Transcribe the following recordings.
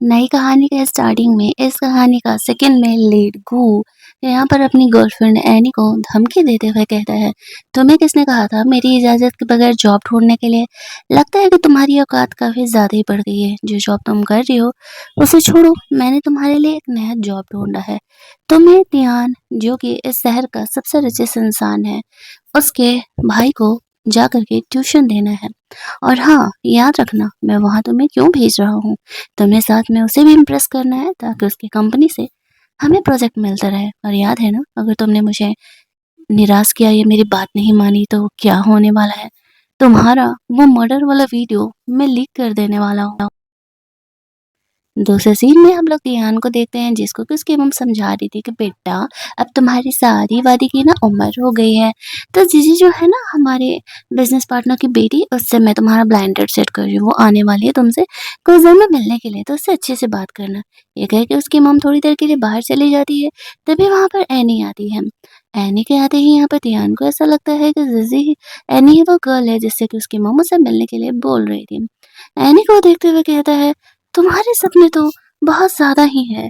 नई कहानी के स्टार्टिंग में इस कहानी का सेकंड मेल लीड गू यहाँ पर अपनी गर्लफ्रेंड एनी को धमकी देते हुए कहता है, तुम्हें किसने कहा था मेरी इजाजत के बगैर जॉब ढूंढने के लिए? लगता है कि तुम्हारी औकात काफी ज्यादा ही बढ़ गई है। जो जॉब तुम कर रही हो उसे छोड़ो, मैंने तुम्हारे लिए एक नया जॉब ढूंढा है। तुम्हें ध्यान, जो कि इस शहर का सबसे रिचेस्ट इंसान है, उसके भाई को जा करके ट्यूशन देना है। और हाँ, याद रखना मैं वहाँ तुम्हें क्यों भेज रहा हूँ। तुम्हें साथ में उसे भी इम्प्रेस करना है ताकि उसकी कंपनी से हमें प्रोजेक्ट मिलता रहे। और याद है ना, अगर तुमने मुझे निराश किया या मेरी बात नहीं मानी तो क्या होने वाला है। तुम्हारा वो मर्डर वाला वीडियो मैं लीक कर देने वाला हूँ। दूसरे सीन में हम लोग दियान को देखते हैं, जिसको कि उसकी मम समझा रही थी कि बेटा, अब तुम्हारी शादी वादी की ना उम्र हो गई है। तो जीजी जो है ना हमारे बिजनेस पार्टनर की बेटी, उससे मैं तुम्हारा ब्लाइंड डेट सेट कर रही हूँ। वो आने वाली है तुमसे कुछ देर में मिलने के लिए, तो उससे अच्छे से बात करना। ये कह के उसकी मम थोड़ी देर के लिए बाहर चली जाती है। तभी वहां पर एनी आती है। एनी के आते ही यहाँ पर दियान को ऐसा लगता है कि जीजी ही एनी ही वो गर्ल है जिससे कि उसकी मम उसे मिलने के लिए बोल रही थी। एनी को देखते हुए कहता है, तुम्हारे सपने तो बहुत ज़्यादा ही हैं।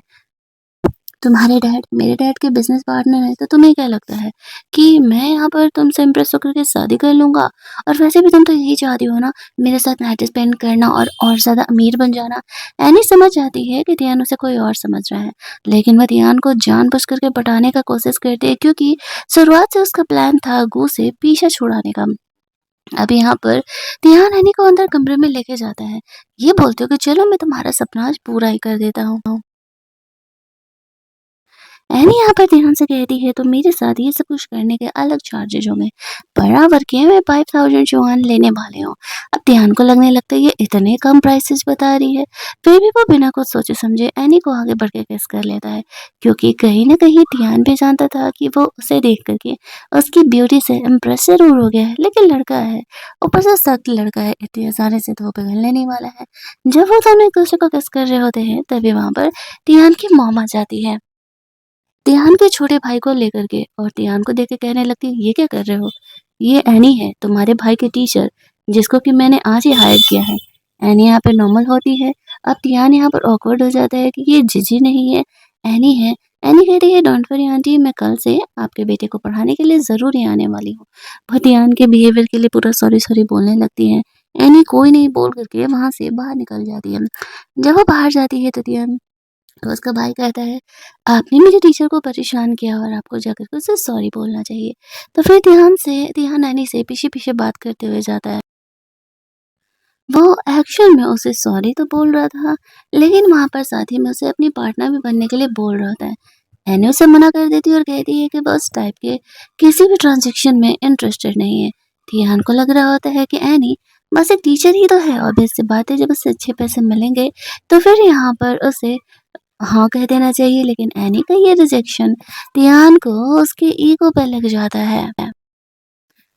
तुम्हारे डैड मेरे डैड के बिज़नेस पार्टनर हैं, तो तुम्हें क्या लगता है कि मैं यहाँ पर तुमसे इम्प्रेस होकर के शादी कर लूँगा? और वैसे भी तुम तो यही चाहती हो ना, मेरे साथ नाइट स्पेंड करना और ज़्यादा अमीर बन जाना। एनी समझ जाती है कि धियान उसे कोई और समझ रहा है, लेकिन वह धियान को जानबूझ कर के पटाने का कोशिश करती है, क्योंकि शुरुआत से उसका प्लान था गू से पीछा छुड़ाने का। अब यहाँ पर ध्यान एनी को अंदर कमरे में लेके जाता है, ये बोलते हो कि चलो मैं तुम्हारा सपना आज पूरा ही कर देता हूँ। एनी यहाँ पर ध्यान से कहती है, तो मेरे साथ ये सब कुछ करने के अलग चार्जेज होंगे। बराबर के मैं 5000 युआन लेने वाले हूँ। अब ध्यान को लगने लगता है ये इतने कम प्राइसेस बता रही है। फिर भी वो बिना कुछ सोचे समझे एनी को आगे बढ़ के किस कर लेता है, क्योंकि कहीं न कहीं ध्यान भी जानता था कि वो उसे देख करके उसकी ब्यूटी से इम्प्रेस ज़रूर हो गया है, लेकिन लड़का है, ऊपर से सख्त लड़का है, इतनी आसानी से तो वो पिघलने नहीं वाला है। जब वो दोनों एक-दूसरे को किस कर रहे होते हैं, तभी वहाँ पर ध्यान की मॉम आ जाती है। तिहान के छोटे भाई को लेकर के, और तिहान को देख के कहने लगती है, ये क्या कर रहे हो? ये एनी है, तुम्हारे भाई की टीचर, जिसको कि मैंने आज ही हायर किया है। एनी यहाँ पे नॉर्मल होती है। अब तिहान यहाँ पर ऑकवर्ड हो जाता है कि ये जीजी नहीं है, एनी है। एनी कहती है, डोंट वरी आंटी, मैं कल से आपके बेटे को पढ़ाने के लिए ज़रूर ही आने वाली हूँ। वो तिहान के बिहेवियर के लिए पूरा सॉरी-सॉरी बोलने लगती है। एनी कोई नहीं बोल करके वहाँ से बाहर निकल जाती है। जब वो बाहर जाती है तो तिहान, तो उसका भाई कहता है, आपने मेरे टीचर को परेशान किया और आपको जाकर के उसे सॉरी बोलना चाहिए। तो फिर ध्यान नैनी से पीछे-पीछे बात करते हुए जाता है। वो एक्चुअल में उसे सॉरी तो बोल रहा था, लेकिन वहाँ पर साथ ही में उसे अपनी पार्टनर भी बनने के लिए बोल रहा होता है। एनी उसे मना कर देती है और कहती है कि वो उस टाइप के किसी भी ट्रांज़ैक्शन में इंटरेस्टेड नहीं है। धियान को लग रहा होता है कि एनी बस एक टीचर ही तो है, ऑब्वियस सी बात है, जब उससे अच्छे पैसे मिलेंगे तो फिर यहाँ पर उसे हाँ कह देना चाहिए। लेकिन एनी का ये रिजेक्शन टियान को उसके ईगो पे लग जाता है।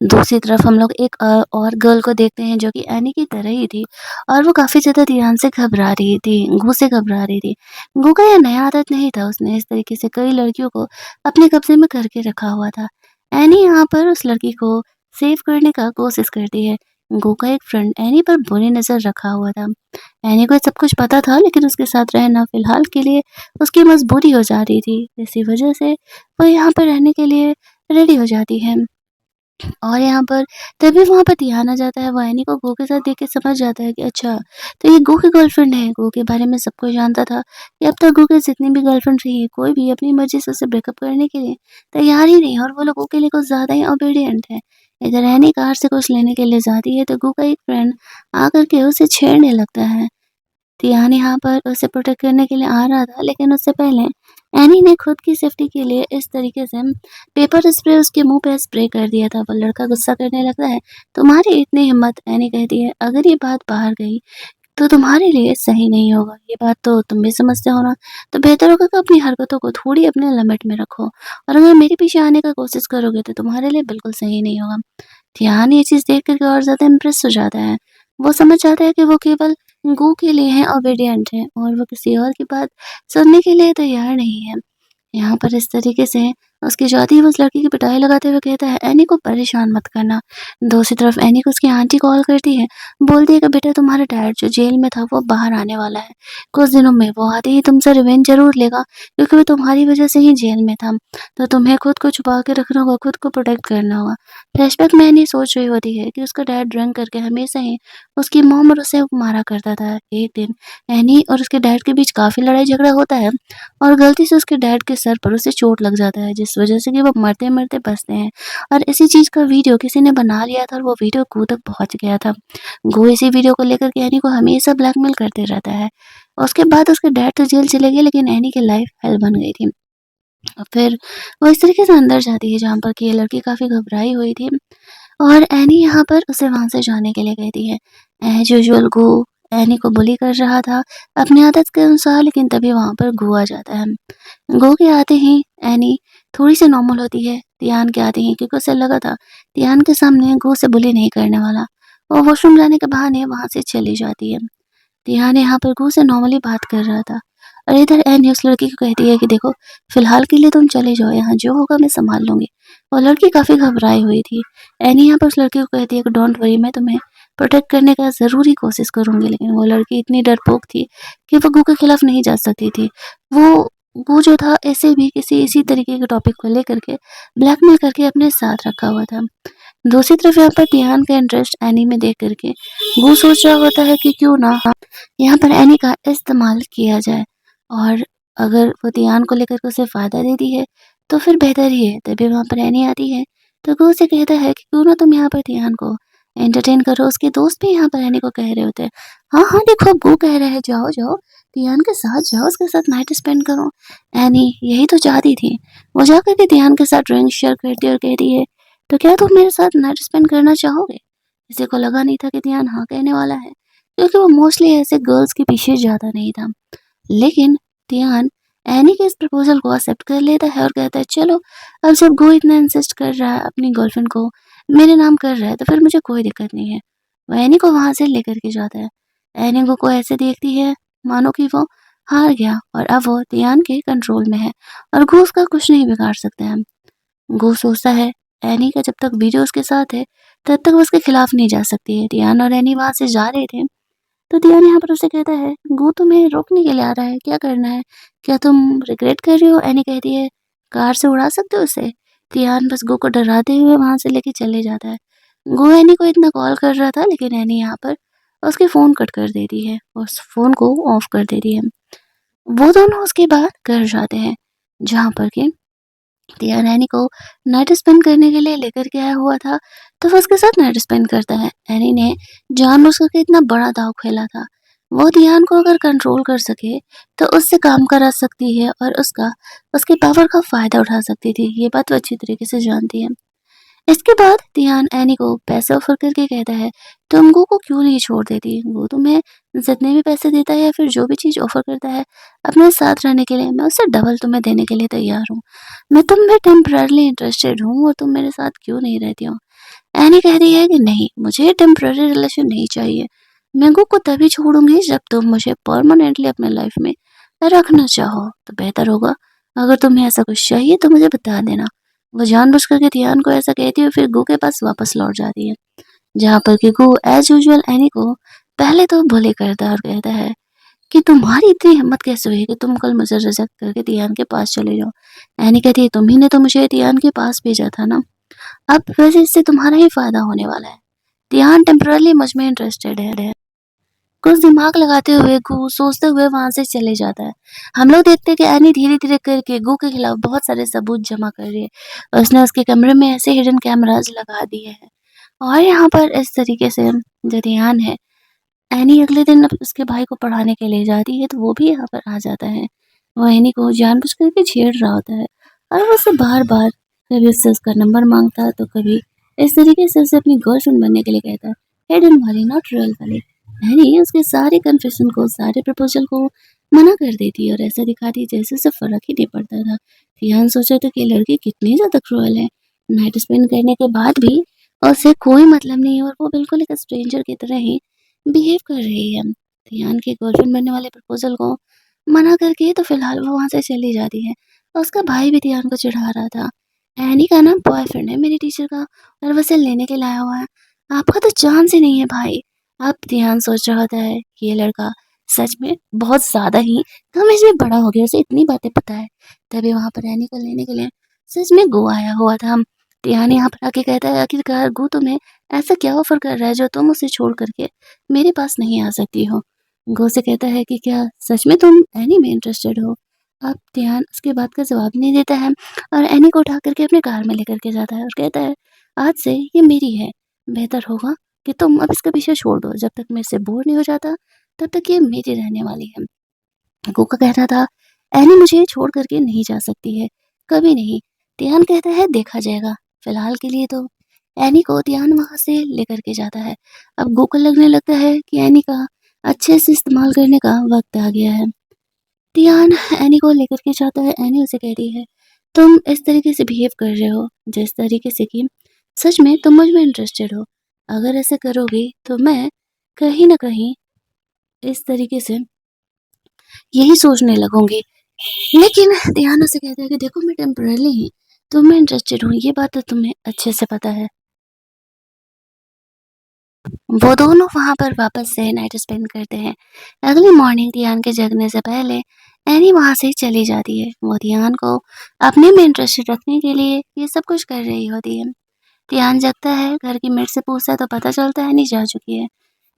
दूसरी तरफ हम लोग एक और गर्ल को देखते हैं, जो कि एनी की तरह ही थी, और वो काफ़ी ज़्यादा टियान से घबरा रही थी, गू से घबरा रही थी। गू का यह नया आदत नहीं था, उसने इस तरीके से कई लड़कियों को अपने कब्ज़े में करके रखा हुआ था। एनी यहाँ पर उस लड़की को सेव करने का कोशिश करती है। गू का एक फ्रेंड एनी पर बुरी नज़र रखा हुआ था। एनी को सब कुछ पता था, लेकिन उसके साथ रहना फ़िलहाल के लिए उसकी मजबूरी हो जा रही थी। इसी वजह से वो यहाँ पर रहने के लिए रेडी हो जाती है। और यहाँ पर तभी वहाँ पर ध्यान आ जाता है, वो एनी को गो के साथ देख के समझ जाता है कि अच्छा, तो ये गो की गर्लफ्रेंड है। गो के बारे में सब कुछ जानता था कि अब तक गो की जितनी भी गर्लफ्रेंड रही है, कोई भी अपनी मर्ज़ी से उससे ब्रेकअप करने के लिए तैयार ही नहीं है, और वो लोग गो के लिए कुछ ज़्यादा ही ओबीडिएंट है। इधर एनी कार से कुछ लेने के लिए जाती है, तो गो का एक फ्रेंड आकर के उसे छेड़ने लगता है। तिहान यहाँ पर उसे प्रोटेक्ट करने के लिए आ रहा था, लेकिन उससे पहले एनी ने खुद की सेफ्टी के लिए इस तरीके से पेपर स्प्रे उसके मुंह पे स्प्रे कर दिया था। वो लड़का गुस्सा करने लगता है, तुम्हारी इतनी हिम्मत। एनी कहती है, अगर ये बात बाहर गई तो तुम्हारे लिए सही नहीं होगा। ये बात तो तुम भी समझते हो ना, तो बेहतर होगा कि अपनी हरकतों को थोड़ी अपने लिमिट में रखो, और अगर मेरे पीछे आने का कोशिश करोगे तो तुम्हारे लिए बिल्कुल सही नहीं होगा। ध्यान ये चीज़ देख कर के और ज़्यादा इम्प्रेस हो जाता है। वो समझ जाता है कि वो केवल गू के लिए है, ओबीडिएंट है, और वो किसी और की बात सुनने के लिए तैयार नहीं है। यहाँ पर इस तरीके से उसकी जाते ही वो उस लड़की की पिटाई लगाते हुए कहता है, एनी को परेशान मत करना। दूसरी तरफ एनी को उसकी आंटी कॉल करती है, बोलती है कि बेटा तुम्हारा डैड जो जेल में था वो बाहर आने वाला है। कुछ दिनों में वो आते ही तुमसे रिवेंज ज़रूर लेगा, क्योंकि वो तुम्हारी वजह से ही जेल में था। तो तुम्हें खुद को छुपा के रखना होगा, खुद को प्रोटेक्ट करना होगा। फ्लैशबैक में एनी सोच रही होती है कि उसका डैड ड्रिंक करके हमेशा ही उसकी मॉम और उसे मारा करता था। एक दिन एनी और उसके डैड के बीच काफ़ी लड़ाई झगड़ा होता है और गलती से उसके डैड के सर पर उसे चोट लग जाता है, जिस वजह से कि वो मरते-मरते बचते हैं। और इसी चीज़ का वीडियो किसी ने बना लिया था और वो वीडियो गू तक पहुँच गया था। गू इसी वीडियो को लेकर के एनी को हमेशा ब्लैकमेल करते रहता है। उसके बाद उसके डैड तो जेल चले गए, लेकिन एनी की लाइफ हेल बन गई थी। और फिर वो इस तरीके से अंदर जाती है जहाँ पर कि ये लड़की काफ़ी घबराई हुई थी और एनी यहाँ पर उसे वहाँ से जाने के लिए कहती है। एज़ यूजुअल गू एनी को बुली कर रहा था अपनी आदत के अनुसार, लेकिन तभी वहाँ पर गू आ जाता है। गो के आते ही एनी थोड़ी-सी नॉर्मल होती है, तियान के आते ही, क्योंकि उसे लगा था तियान के सामने गो उसे बुली नहीं करने वाला। वो वॉशरूम जाने के बहाने वहाँ से चली जाती है। तियान यहाँ पर गो से नॉर्मली बात कर रहा था और इधर एनी उस लड़की को कहती है कि देखो, फिलहाल के लिए तुम चले जाओ, यहाँ जो होगा मैं सँभाल लूँगी। वो लड़की काफ़ी घबराई हुई थी। एनी यहाँ पर उस लड़की को कहती है कि डोंट वरी, मैं तुम्हें प्रोटेक्ट करने का ज़रूर ही कोशिश करूँगी। लेकिन वो लड़की इतनी डरपोक थी कि वो गो के खिलाफ नहीं जा सकती थी। वो जो था ऐसे भी किसी इसी तरीके के टॉपिक को लेकर के ब्लैकमेल करके अपने साथ रखा हुआ था। दूसरी तरफ यहाँ पर तियान का इंटरेस्ट एनी में देख कर के वो सोच रहा होता है कि क्यों ना यहाँ पर एनी का इस्तेमाल किया जाए, और अगर वो तियान को लेकर के उसे फ़ायदा देती है, तो फिर बेहतर ही है। तभी वहाँ पर एनी आती है, तो वो उसे कहता है कि क्यों ना तुम यहाँ पर तियान को एंटरटेन करो। उसके दोस्त भी यहाँ पर एनी को कह रहे होते हैं, हाँ, हाँ, देखो अब वो कह रहे हैं जाओ, जाओ, तियान के साथ जाओ, उसके साथ नाइट स्पेंड करो। एनी यही तो चाहती थी। वो जाकर के तियान के साथ ड्रिंक शेयर करती है और कहती है, तो क्या तुम मेरे साथ नाइट स्पेंड करना चाहोगे? किसी को लगा नहीं था कि तियान हाँ कहने वाला है, क्योंकि वो मोस्टली ऐसे गर्ल्स के पीछे ज़्यादा नहीं था। लेकिन तियान एनी के इस प्रपोज़ल को एक्सेप्ट कर लेता है और कहता है चलो, अब जब गो इतना इंसिस्ट कर रहा है अपनी गर्लफ्रेंड को मेरे नाम कर रहा है, तो फिर मुझे कोई दिक्कत नहीं है। वो एनी को वहाँ से लेकर के जाता है। एनी को ऐसे देखती है मानो कि वो हार गया और अब वो तियान के कंट्रोल में है और गो उसका कुछ नहीं बिगाड़ सकते हैं। गो सोचता है एनी का जब तक वीडियो उसके साथ है, तब तक वो उसके खिलाफ नहीं जा सकती है। तियान और एनी वहाँ से जा रहे थे, तो तियान यहाँ पर उसे कहता है, "गो तुम्हें रोकने के लिए आ रहा है, क्या करना है? क्या तुम रिग्रेट कर रही हो?" एनी कहती है, "कार से उड़ा सकते हो उसे?" तियान बस गो को डराते हुए वहाँ से लेके चले जाता है। गो एनी को इतना कॉल कर रहा था, लेकिन एनी यहाँ पर उसके फ़ोन कट कर देती है, उस फ़ोन को ऑफ कर देती है। वो दोनों उसके बाद घर जाते हैं, जहाँ पर कि तियान एनी को नाइट स्पेंड करने के लिए लेकर के आया हुआ था, तो वो उसके साथ नाइट स्पेंड करता है। एनी ने जानबूझ के इतना बड़ा दाँव खेला था। वो तियान को अगर कंट्रोल कर सके, तो उससे काम करा सकती है और उसके पावर का फ़ायदा उठा सकती थी। ये बात वो अच्छी तरीके से जानती है। इसके बाद तियान एनी को पैसे ऑफ़र करके कहता है, तुम गो को क्यों नहीं छोड़ देती? वो तुम्हें जितने भी पैसे देता है या फिर जो भी चीज़ ऑफ़र करता है अपने साथ रहने के लिए, मैं उससे डबल तुम्हें देने के लिए तैयार हूँ। मैं तुम में टेम्परेरीली इंटरेस्टेड हूँ और तुम मेरे साथ क्यों नहीं रहती हो? एनी कहती है कि नहीं, मुझे टेम्परेरी रिलेशन नहीं चाहिए। मैं गो को तभी छोड़ूँगी जब तुम मुझे परमानेंटली अपने लाइफ़ में रखना चाहो। तो बेहतर होगा, अगर तुम्हें ऐसा कुछ चाहिए तो मुझे बता देना। वो जानबूझ कर के तियान को ऐसा कहती है, फिर गो के पास वापस लौट जाती है, जहाँ पर कि गो एज़ यूजुअल एनी को पहले तो बुली करता है और कहता है कि तुम्हारी इतनी हिम्मत कैसे हुई कि तुम कल मुझे रिजेक्ट करके तियान के पास चले जाओ। एनी कहती है, तुम ही ने तो मुझे तियान के पास भेजा था ना, अब वैसे इससे तुम्हारा ही फ़ायदा होने वाला है। तियान टेम्पररीली मुझ में इंटरेस्टेड है। कुछ दिमाग लगाते हुए गू सोचते हुए वहाँ से चले जाता है। हम लोग देखते हैं कि एनी धीरे-धीरे करके गू के खिलाफ बहुत सारे सबूत जमा कर रही है और उसने उसके कमरे में ऐसे हिडन कैमरास लगा दिए हैं। और यहाँ पर इस तरीके से जो ध्यान है, एनी अगले दिन उसके भाई को पढ़ाने के लिए जाती है, तो वो भी यहाँ पर आ जाता है। वो एनी को जानबूझ कर के छेड़ रहा होता है और वो उसे बार-बार कभी उससे उसका नंबर माँगता है, तो कभी इस तरीके से उसे अपनी गर्लफ्रेंड बनने के लिए कहता है, हिडन वाली नॉट रियल वाली। एनी उसके सारे कन्फेशन को, सारे प्रपोज़ल को मना कर देती है और ऐसा दिखाती है जैसे उसे फ़र्क ही नहीं पड़ता था। कियान सोचा था कि ये लड़की कितनी ज़्यादा क्रूअल है। नाइट स्पेंड करने के बाद भी उसे कोई मतलब नहीं है और वो बिल्कुल एक स्ट्रेंजर की तरह ही बिहेव कर रही है। तियान के गर्लफ्रेंड बनने वाले प्रपोज़ल को मना करके तो फिलहाल वो वहाँ से चली जाती है। और उसका भाई भी तियान को चिढ़ा रहा था एनी का ना बॉयफ्रेंड है मेरी टीचर का और वो उसे लेने के लिए आया हुआ है। आपका तो चांस ही नहीं है भाई। अब ध्यान सोच रहा होता है कि ये लड़का सच में बहुत ज़्यादा ही कम एज में बड़ा हो गया, उसे इतनी बातें पता है। तभी वहाँ पर एनी को लेने के लिए सच में गो आया हुआ था। ध्यान यहाँ पर आके कहता है, आखिरकार गो तुम्हें ऐसा क्या ऑफर कर रहा है जो तुम उसे छोड़ करके मेरे पास नहीं आ सकती हो। गो से कहता है कि क्या सच में तुम एनी में इंटरेस्टेड हो। अब ध्यान उसके बात का जवाब नहीं देता है और एनी को उठा करके अपने कार में लेकर के जाता है और कहता है, आज से ये मेरी है। बेहतर होगा कि तुम अब इसका पीछे छोड़ दो। जब तक मेरे से बोर नहीं हो जाता तब तक ये मेरी रहने वाली है। कोका कहता था, एनी मुझे छोड़ करके नहीं जा सकती है, कभी नहीं। ध्यान कहता है, देखा जाएगा, फिलहाल के लिए तो। एनी को ध्यान वहां से लेकर के जाता है। अब गो को लगने लगता है कि एनी का अच्छे से इस्तेमाल करने का वक्त आ गया है। ध्यान एनी को लेकर के जाता है। एनी उसे कहती है, तुम इस तरीके से बिहेव कर रहे हो जिस तरीके से कि सच में तुम मुझ में इंटरेस्टेड हो। अगर ऐसे करोगी तो मैं कहीं ना कहीं इस तरीके से यही सोचने लगूंगी। लेकिन ध्यान उसे कहता है कि देखो, मैं टेम्पररी ही तुम में इंटरेस्टेड हूँ, ये बात तो तुम्हें अच्छे से पता है। वो दोनों वहां पर वापस से नाइट स्पेंड करते हैं। अगली मॉर्निंग ध्यान के जगने से पहले एनी वहां से चली जाती है। वो ध्यान को अपने में इंटरेस्टेड रखने के लिए ये सब कुछ कर रही होती है। ध्यान जगता है, घर की मेट से पूछता है तो पता चलता है एनी जा चुकी है।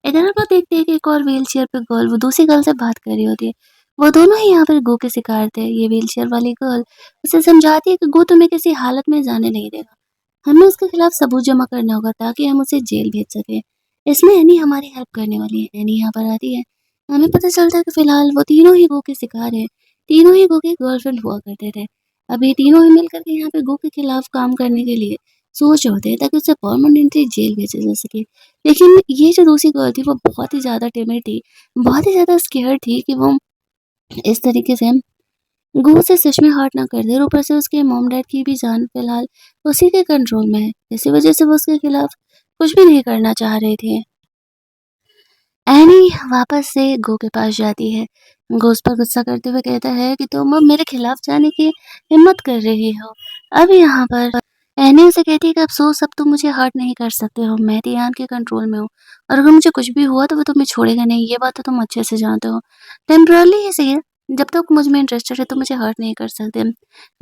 इधर पर देखते हैं कि एक और व्हील चेयर पे गर्ल वो दूसरी गर्ल से बात कर रही होती है। वो दोनों ही यहाँ पर गो के शिकार थे। ये व्हील चेयर वाली गर्ल उसे समझाती है कि गो तुम्हें किसी हालत में जाने नहीं देगा। हमें उसके खिलाफ सबूत जमा करना होगा ताकि हम उसे जेल भेज सके। इसमें एनी हमारी हेल्प करने वाली है। एनी यहाँ पर आती है। हमें पता चलता है कि फिलहाल वो तीनों ही गो के शिकार है। तीनों ही गो के गर्लफ्रेंड हुआ करते थे। अब ये तीनों ही मिल करके यहाँ पे गो के खिलाफ काम करने के लिए सोच रहे थे ताकि उसे परमानेंटली जेल भेजा जा सके। लेकिन ये जो दूसरी गर्ल थी वो बहुत ही ज़्यादा टिमिड थी, बहुत ही ज़्यादा स्केयर्ड थी कि वो इस तरीके से गो से सच में हर्ट ना कर दे। और ऊपर से उसके मॉम डैड की भी जान फिलहाल उसी के कंट्रोल में है। इसी वजह से वो उसके खिलाफ कुछ भी नहीं करना चाह रहे थे। एनी वापस से गो के पास जाती है। गो उस पर गुस्सा करते हुए कहता है कि तुम अब मेरे खिलाफ जाने की हिम्मत कर रही हो। अब यहाँ पर एनी उसे कहती है कि अफसोस, अब तुम मुझे हर्ट नहीं कर सकते हो। मैं ध्यान के कंट्रोल में हूँ और अगर मुझे कुछ भी हुआ तो वो तुम्हें छोड़ेगा नहीं। ये बात तो तुम अच्छे से जानते हो। टेम्परली ही सही है, जब तक मुझ में इंटरेस्टेड है तो मुझे हर्ट नहीं कर सकते।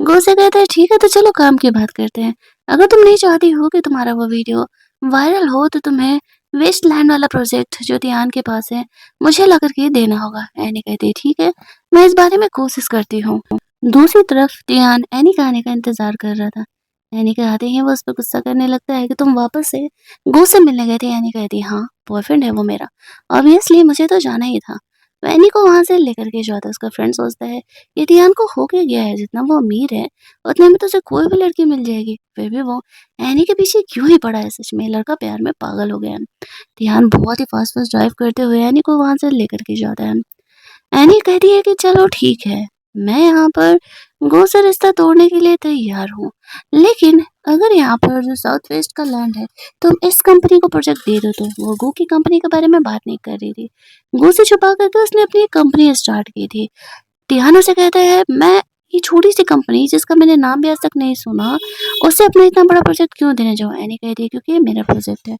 गो से कहता है, ठीक है तो चलो काम की बात करते हैं। अगर तुम नहीं चाहती हो कि तुम्हारा वो वीडियो वायरल हो तो तुम्हें वेस्टलैंड वाला प्रोजेक्ट जो ध्यान के पास है मुझे ला करके देना होगा। एनी कहती है, ठीक है, मैं इस बारे में कोशिश करती हूँ। दूसरी तरफ ध्यान एनी के आने का इंतजार कर रहा था। एनी के आते ही वो उस पर गुस्सा करने लगता है कि तुम वापस से गो से मिलने गए थे। एनी कहती है, हाँ, बॉयफ्रेंड है वो मेरा, ऑब्वियसली मुझे तो जाना ही था। वो एनी को वहां से लेकर के जाता है। उसका फ्रेंड सोचता है ये ध्यान को हो के गया है, जितना वो अमीर है उतने में तो उसे कोई भी लड़की मिल जाएगी। फिर भी वो एनी के पीछे क्यों ही पड़ा है। सच में लड़का प्यार में पागल हो गया है। ध्यान बहुत ही फास्ट फास्ट ड्राइव करते हुए एनी को वहां से लेकर के जाता है। एनी कहती है कि चलो ठीक है, मैं यहाँ पर गो से रिश्ता तोड़ने के लिए तैयार हूँ, लेकिन अगर यहाँ पर जो साउथ वेस्ट का लैंड है तुम इस कंपनी को प्रोजेक्ट दे दो। तो वो गो की कंपनी के बारे में बात नहीं कर रही थी। गो से छुपा करके उसने अपनी कंपनी स्टार्ट की थी। टियानो से कहता है, मैं ये छोटी सी कंपनी जिसका मैंने नाम भी आज तक नहीं सुना, उसे अपना इतना बड़ा प्रोजेक्ट क्यों देने जाऊँ। एनी कहती है, क्योंकि ये मेरा प्रोजेक्ट है।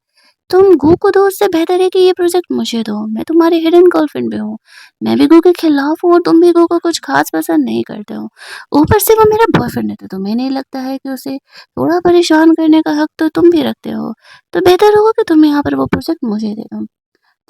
तुम गू को दो, उससे बेहतर है कि ये प्रोजेक्ट मुझे दो। मैं तुम्हारी हिडन गर्लफ्रेंड भी हूँ। मैं भी गू के खिलाफ हूँ और तुम भी गू को कुछ खास पसंद नहीं करते हो। ऊपर से वो मेरा बॉयफ्रेंड है तो तुम्हें नहीं लगता है कि उसे थोड़ा परेशान करने का हक तो तुम भी रखते हो। तो बेहतर होगा कि तुम यहाँ पर वो प्रोजेक्ट मुझे दे दो।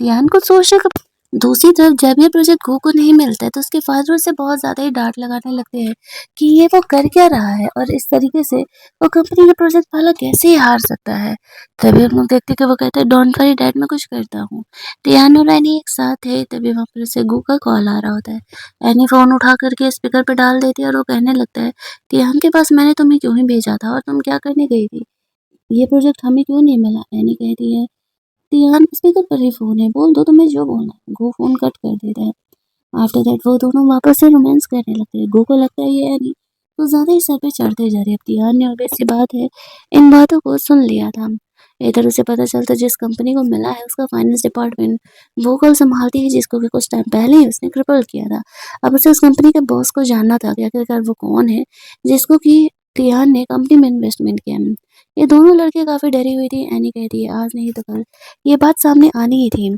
ध्यान को सोचने का। दूसरी तरफ जब ये प्रोजेक्ट गो को नहीं मिलता है तो उसके फादर उसे बहुत ज़्यादा ही डाँट लगाने लगते हैं कि ये वो कर क्या रहा है और इस तरीके से वो कंपनी का प्रोजेक्ट वाला कैसे ही हार सकता है। तभी हम लोग देखते हैं कि वो कहता है, डोंट वरी डैड, मैं कुछ करता हूँ। ध्यान और एनी एक साथ है। तभी वहाँ पर उसे गो का कॉल आ रहा होता है। एनी फ़ोन उठा करके स्पीकर पे डाल देती है और वो कहने लगता है, ध्यान के पास मैंने तुम्हें क्यों ही भेजा था और तुम क्या करने गई थी? ये प्रोजेक्ट हमें क्यों नहीं मिला? एनी कहती है, ध्यान स्पीकर पर ही फ़ोन है, बोल दो तुम्हें जो बोलना है। गो फ़ोन कट कर देता है। आफ्टर दैट वो दोनों वापस से रोमांस करने लगते हैं। गो को लगता है ये एनी तो ज़्यादा ही सर पे चढ़ते जा रही है। अब ध्यान ने ऑब्वियस सी बात है इन बातों को सुन लिया था। इधर उसे पता चलता जिस कंपनी को मिला है उसका फाइनेंस डिपार्टमेंट वो कल संभालती है, जिसको कि कुछ टाइम पहले ही उसने क्रिपल किया था। अब उसे उस कंपनी के बॉस को जानना था कि आखिरकार वो कौन है जिसको कि तियान ने कंपनी में इन्वेस्टमेंट किया। ये दोनों लड़के काफ़ी डरी हुई थी। एनी कहती है आज नहीं तो कल ये बात सामने आनी ही थी।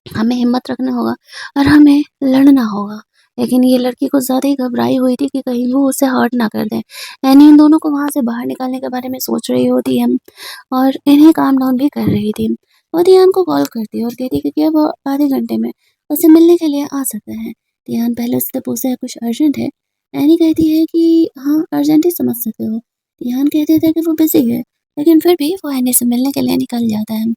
हमें हिम्मत रखना होगा और हमें लड़ना होगा। लेकिन ये लड़की कुछ ज़्यादा ही घबराई हुई थी कि कहीं वो उसे हर्ट ना कर दें। एनी इन दोनों को वहाँ से बाहर निकालने के बारे में सोच रही होती है और इन्हें काम डाउन भी कर रही थी। वो दियान को कॉल करती है और कहती है कि क्या वो आधे घंटे में उससे मिलने के लिए आ सकता है। दियान पहले उससे पूछता है कुछ अर्जेंट है? एनी कहती है कि हाँ, अर्जेंट ही समझ सकते हो। दियान कहते थे कि वो बिज़ी है, लेकिन फिर भी वो एनी से मिलने के लिए निकल जाता है।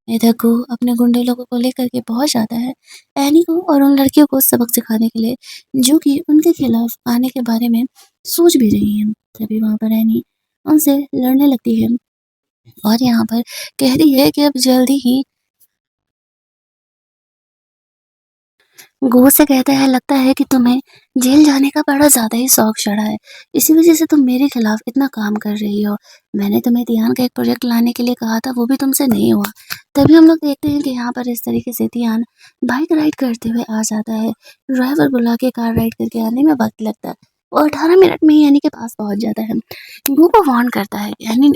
इधर को अपने गुंडे लोगों को लेकर के पहुंच जाता है एनी को और उन लड़कियों को सबक सिखाने के लिए जो कि उनके खिलाफ आने के बारे में सोच भी रही हैं। तभी वहां पर एनी उनसे लड़ने लगती है और यहाँ पर कह रही है कि अब जल्दी ही गो से कहता है लगता है कि तुम्हें जेल जाने का बड़ा ज़्यादा ही शौक चढ़ा है। इसी वजह से तुम मेरे खिलाफ इतना काम कर रही हो। मैंने तुम्हें ध्यान का एक प्रोजेक्ट लाने के लिए कहा था, वो भी तुमसे नहीं हुआ। तभी हम लोग देखते हैं कि यहाँ पर इस तरीके से ध्यान बाइक राइड करते हुए आ जाता है। ड्राइवर बुला के कार राइड करके आने में वक्त लगता है। वो 18 मिनट में ही यानी के पास पहुंच जाता है। गो को वार्न करता है यानी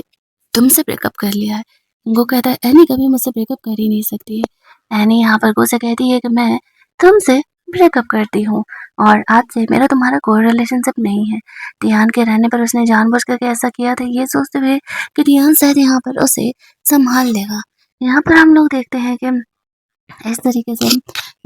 तुमसे ब्रेकअप कर लिया है। गो कहता है एनी कभी मुझसे ब्रेकअप कर ही नहीं सकती है। एनी यहाँ पर गो से कहती है कि मैं तुमसे ब्रेकअप करती हूँ और आज से मेरा तुम्हारा कोई रिलेशनशिप नहीं है। ध्यान के रहने पर उसने जानबूझ करके ऐसा किया था ये सोचते हुए कि ध्यान शायद यहाँ पर उसे संभाल लेगा। यहाँ पर हम लोग देखते हैं कि इस तरीके से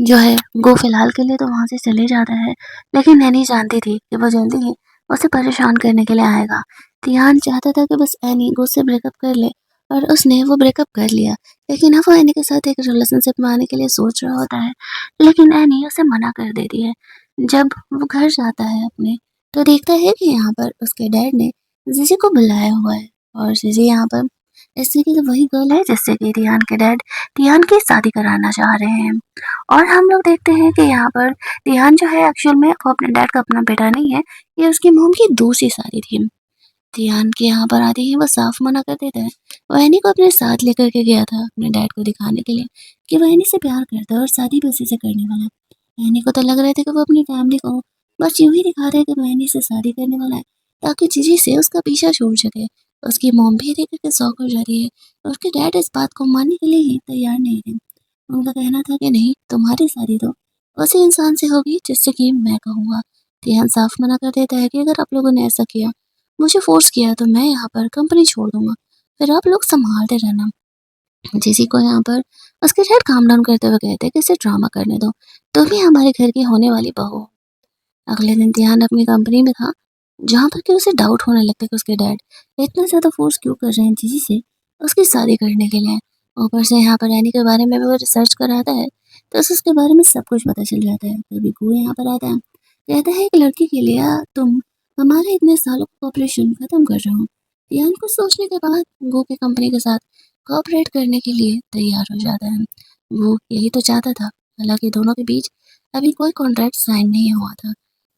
जो है गो फिलहाल के लिए तो वहाँ से चले जाता है। लेकिन नैनी जानती थी कि वो जल्दी ही उसे परेशान करने के लिए आएगा। ध्यान चाहता था कि बस एनी गो से ब्रेकअप कर ले और उसने वो ब्रेकअप कर लिया। लेकिन अब वो एनी के साथ एक रिलेशनशिप में आने के लिए सोच रहा होता है। लेकिन एनी उसे मना कर देती है। जब वो घर जाता है अपने तो देखता है कि यहाँ पर उसके डैड ने जीजी को बुलाया हुआ है और जीजी यहाँ पर इस तरीके से वही गर्ल है जिससे कि रियान के डैड रियान की शादी कराना चाह रहे हैं। और हम लोग देखते हैं कि यहाँ पर रियान जो है एक्चुअल में वो अपने डैड का अपना बेटा नहीं है, ये उसकी मॉम की दूसरी शादी थी। रियान के यहाँ पर आते ही वो साफ मना कर देता है। वो एनी को अपने साथ लेकर के गया था अपने डैड को दिखाने के लिए कि वो एनी से प्यार करता है और शादी भी उसी से करने वाला है। एनी को तो लग रहा था कि वो अपनी फैमिली को बस यूं ही दिखा रहा है कि वो एनी से शादी करने वाला है ताकि जीजी से उसका पीछा छूट सके। उसकी मॉम भी देख के शौक हो जा रही है और उसके डैड इस बात को मानने के लिए ही तैयार नहीं थे। उनका कहना था कि नहीं, तुम्हारी शादी तो उसी इंसान से होगी जिससे कि मैं कहूँगा। रियान साफ मना कर देता है कि अगर आप लोगों ने ऐसा किया, मुझे फ़ोर्स किया तो मैं यहाँ पर कंपनी छोड़ दूँगा, फिर आप लोग सँभालते रहना। जेसी को यहाँ पर उसके डैड काम डाउन करते हुए कहते हैं कि इसे ड्रामा करने दो, तुम ही हमारे घर की होने वाली बहू हो। अगले दिन ध्यान अपनी कंपनी में था, जहाँ पर कि उसे डाउट होने लगता है कि उसके डैड इतना ज़्यादा फ़ोर्स क्यों कर रहे हैं जीजी से उसकी शादी करने के लिए। ऊपर से यहाँ पर एनी के बारे में भी वो रिसर्च कराता है, तो उसे उसके बारे में सब कुछ पता चल जाता है। तभी गो यहाँ पर आता है, कहता है एक लड़की के लिए तुम हमारे इतने सालों का कॉपरेशन खत्म कर रहे हो। ध्यान को सोचने के बाद गो की कंपनी के साथ कॉपरेट करने के लिए तैयार हो जाता है। वो यही तो चाहता था, हालांकि दोनों के बीच अभी कोई कॉन्ट्रैक्ट साइन नहीं हुआ था।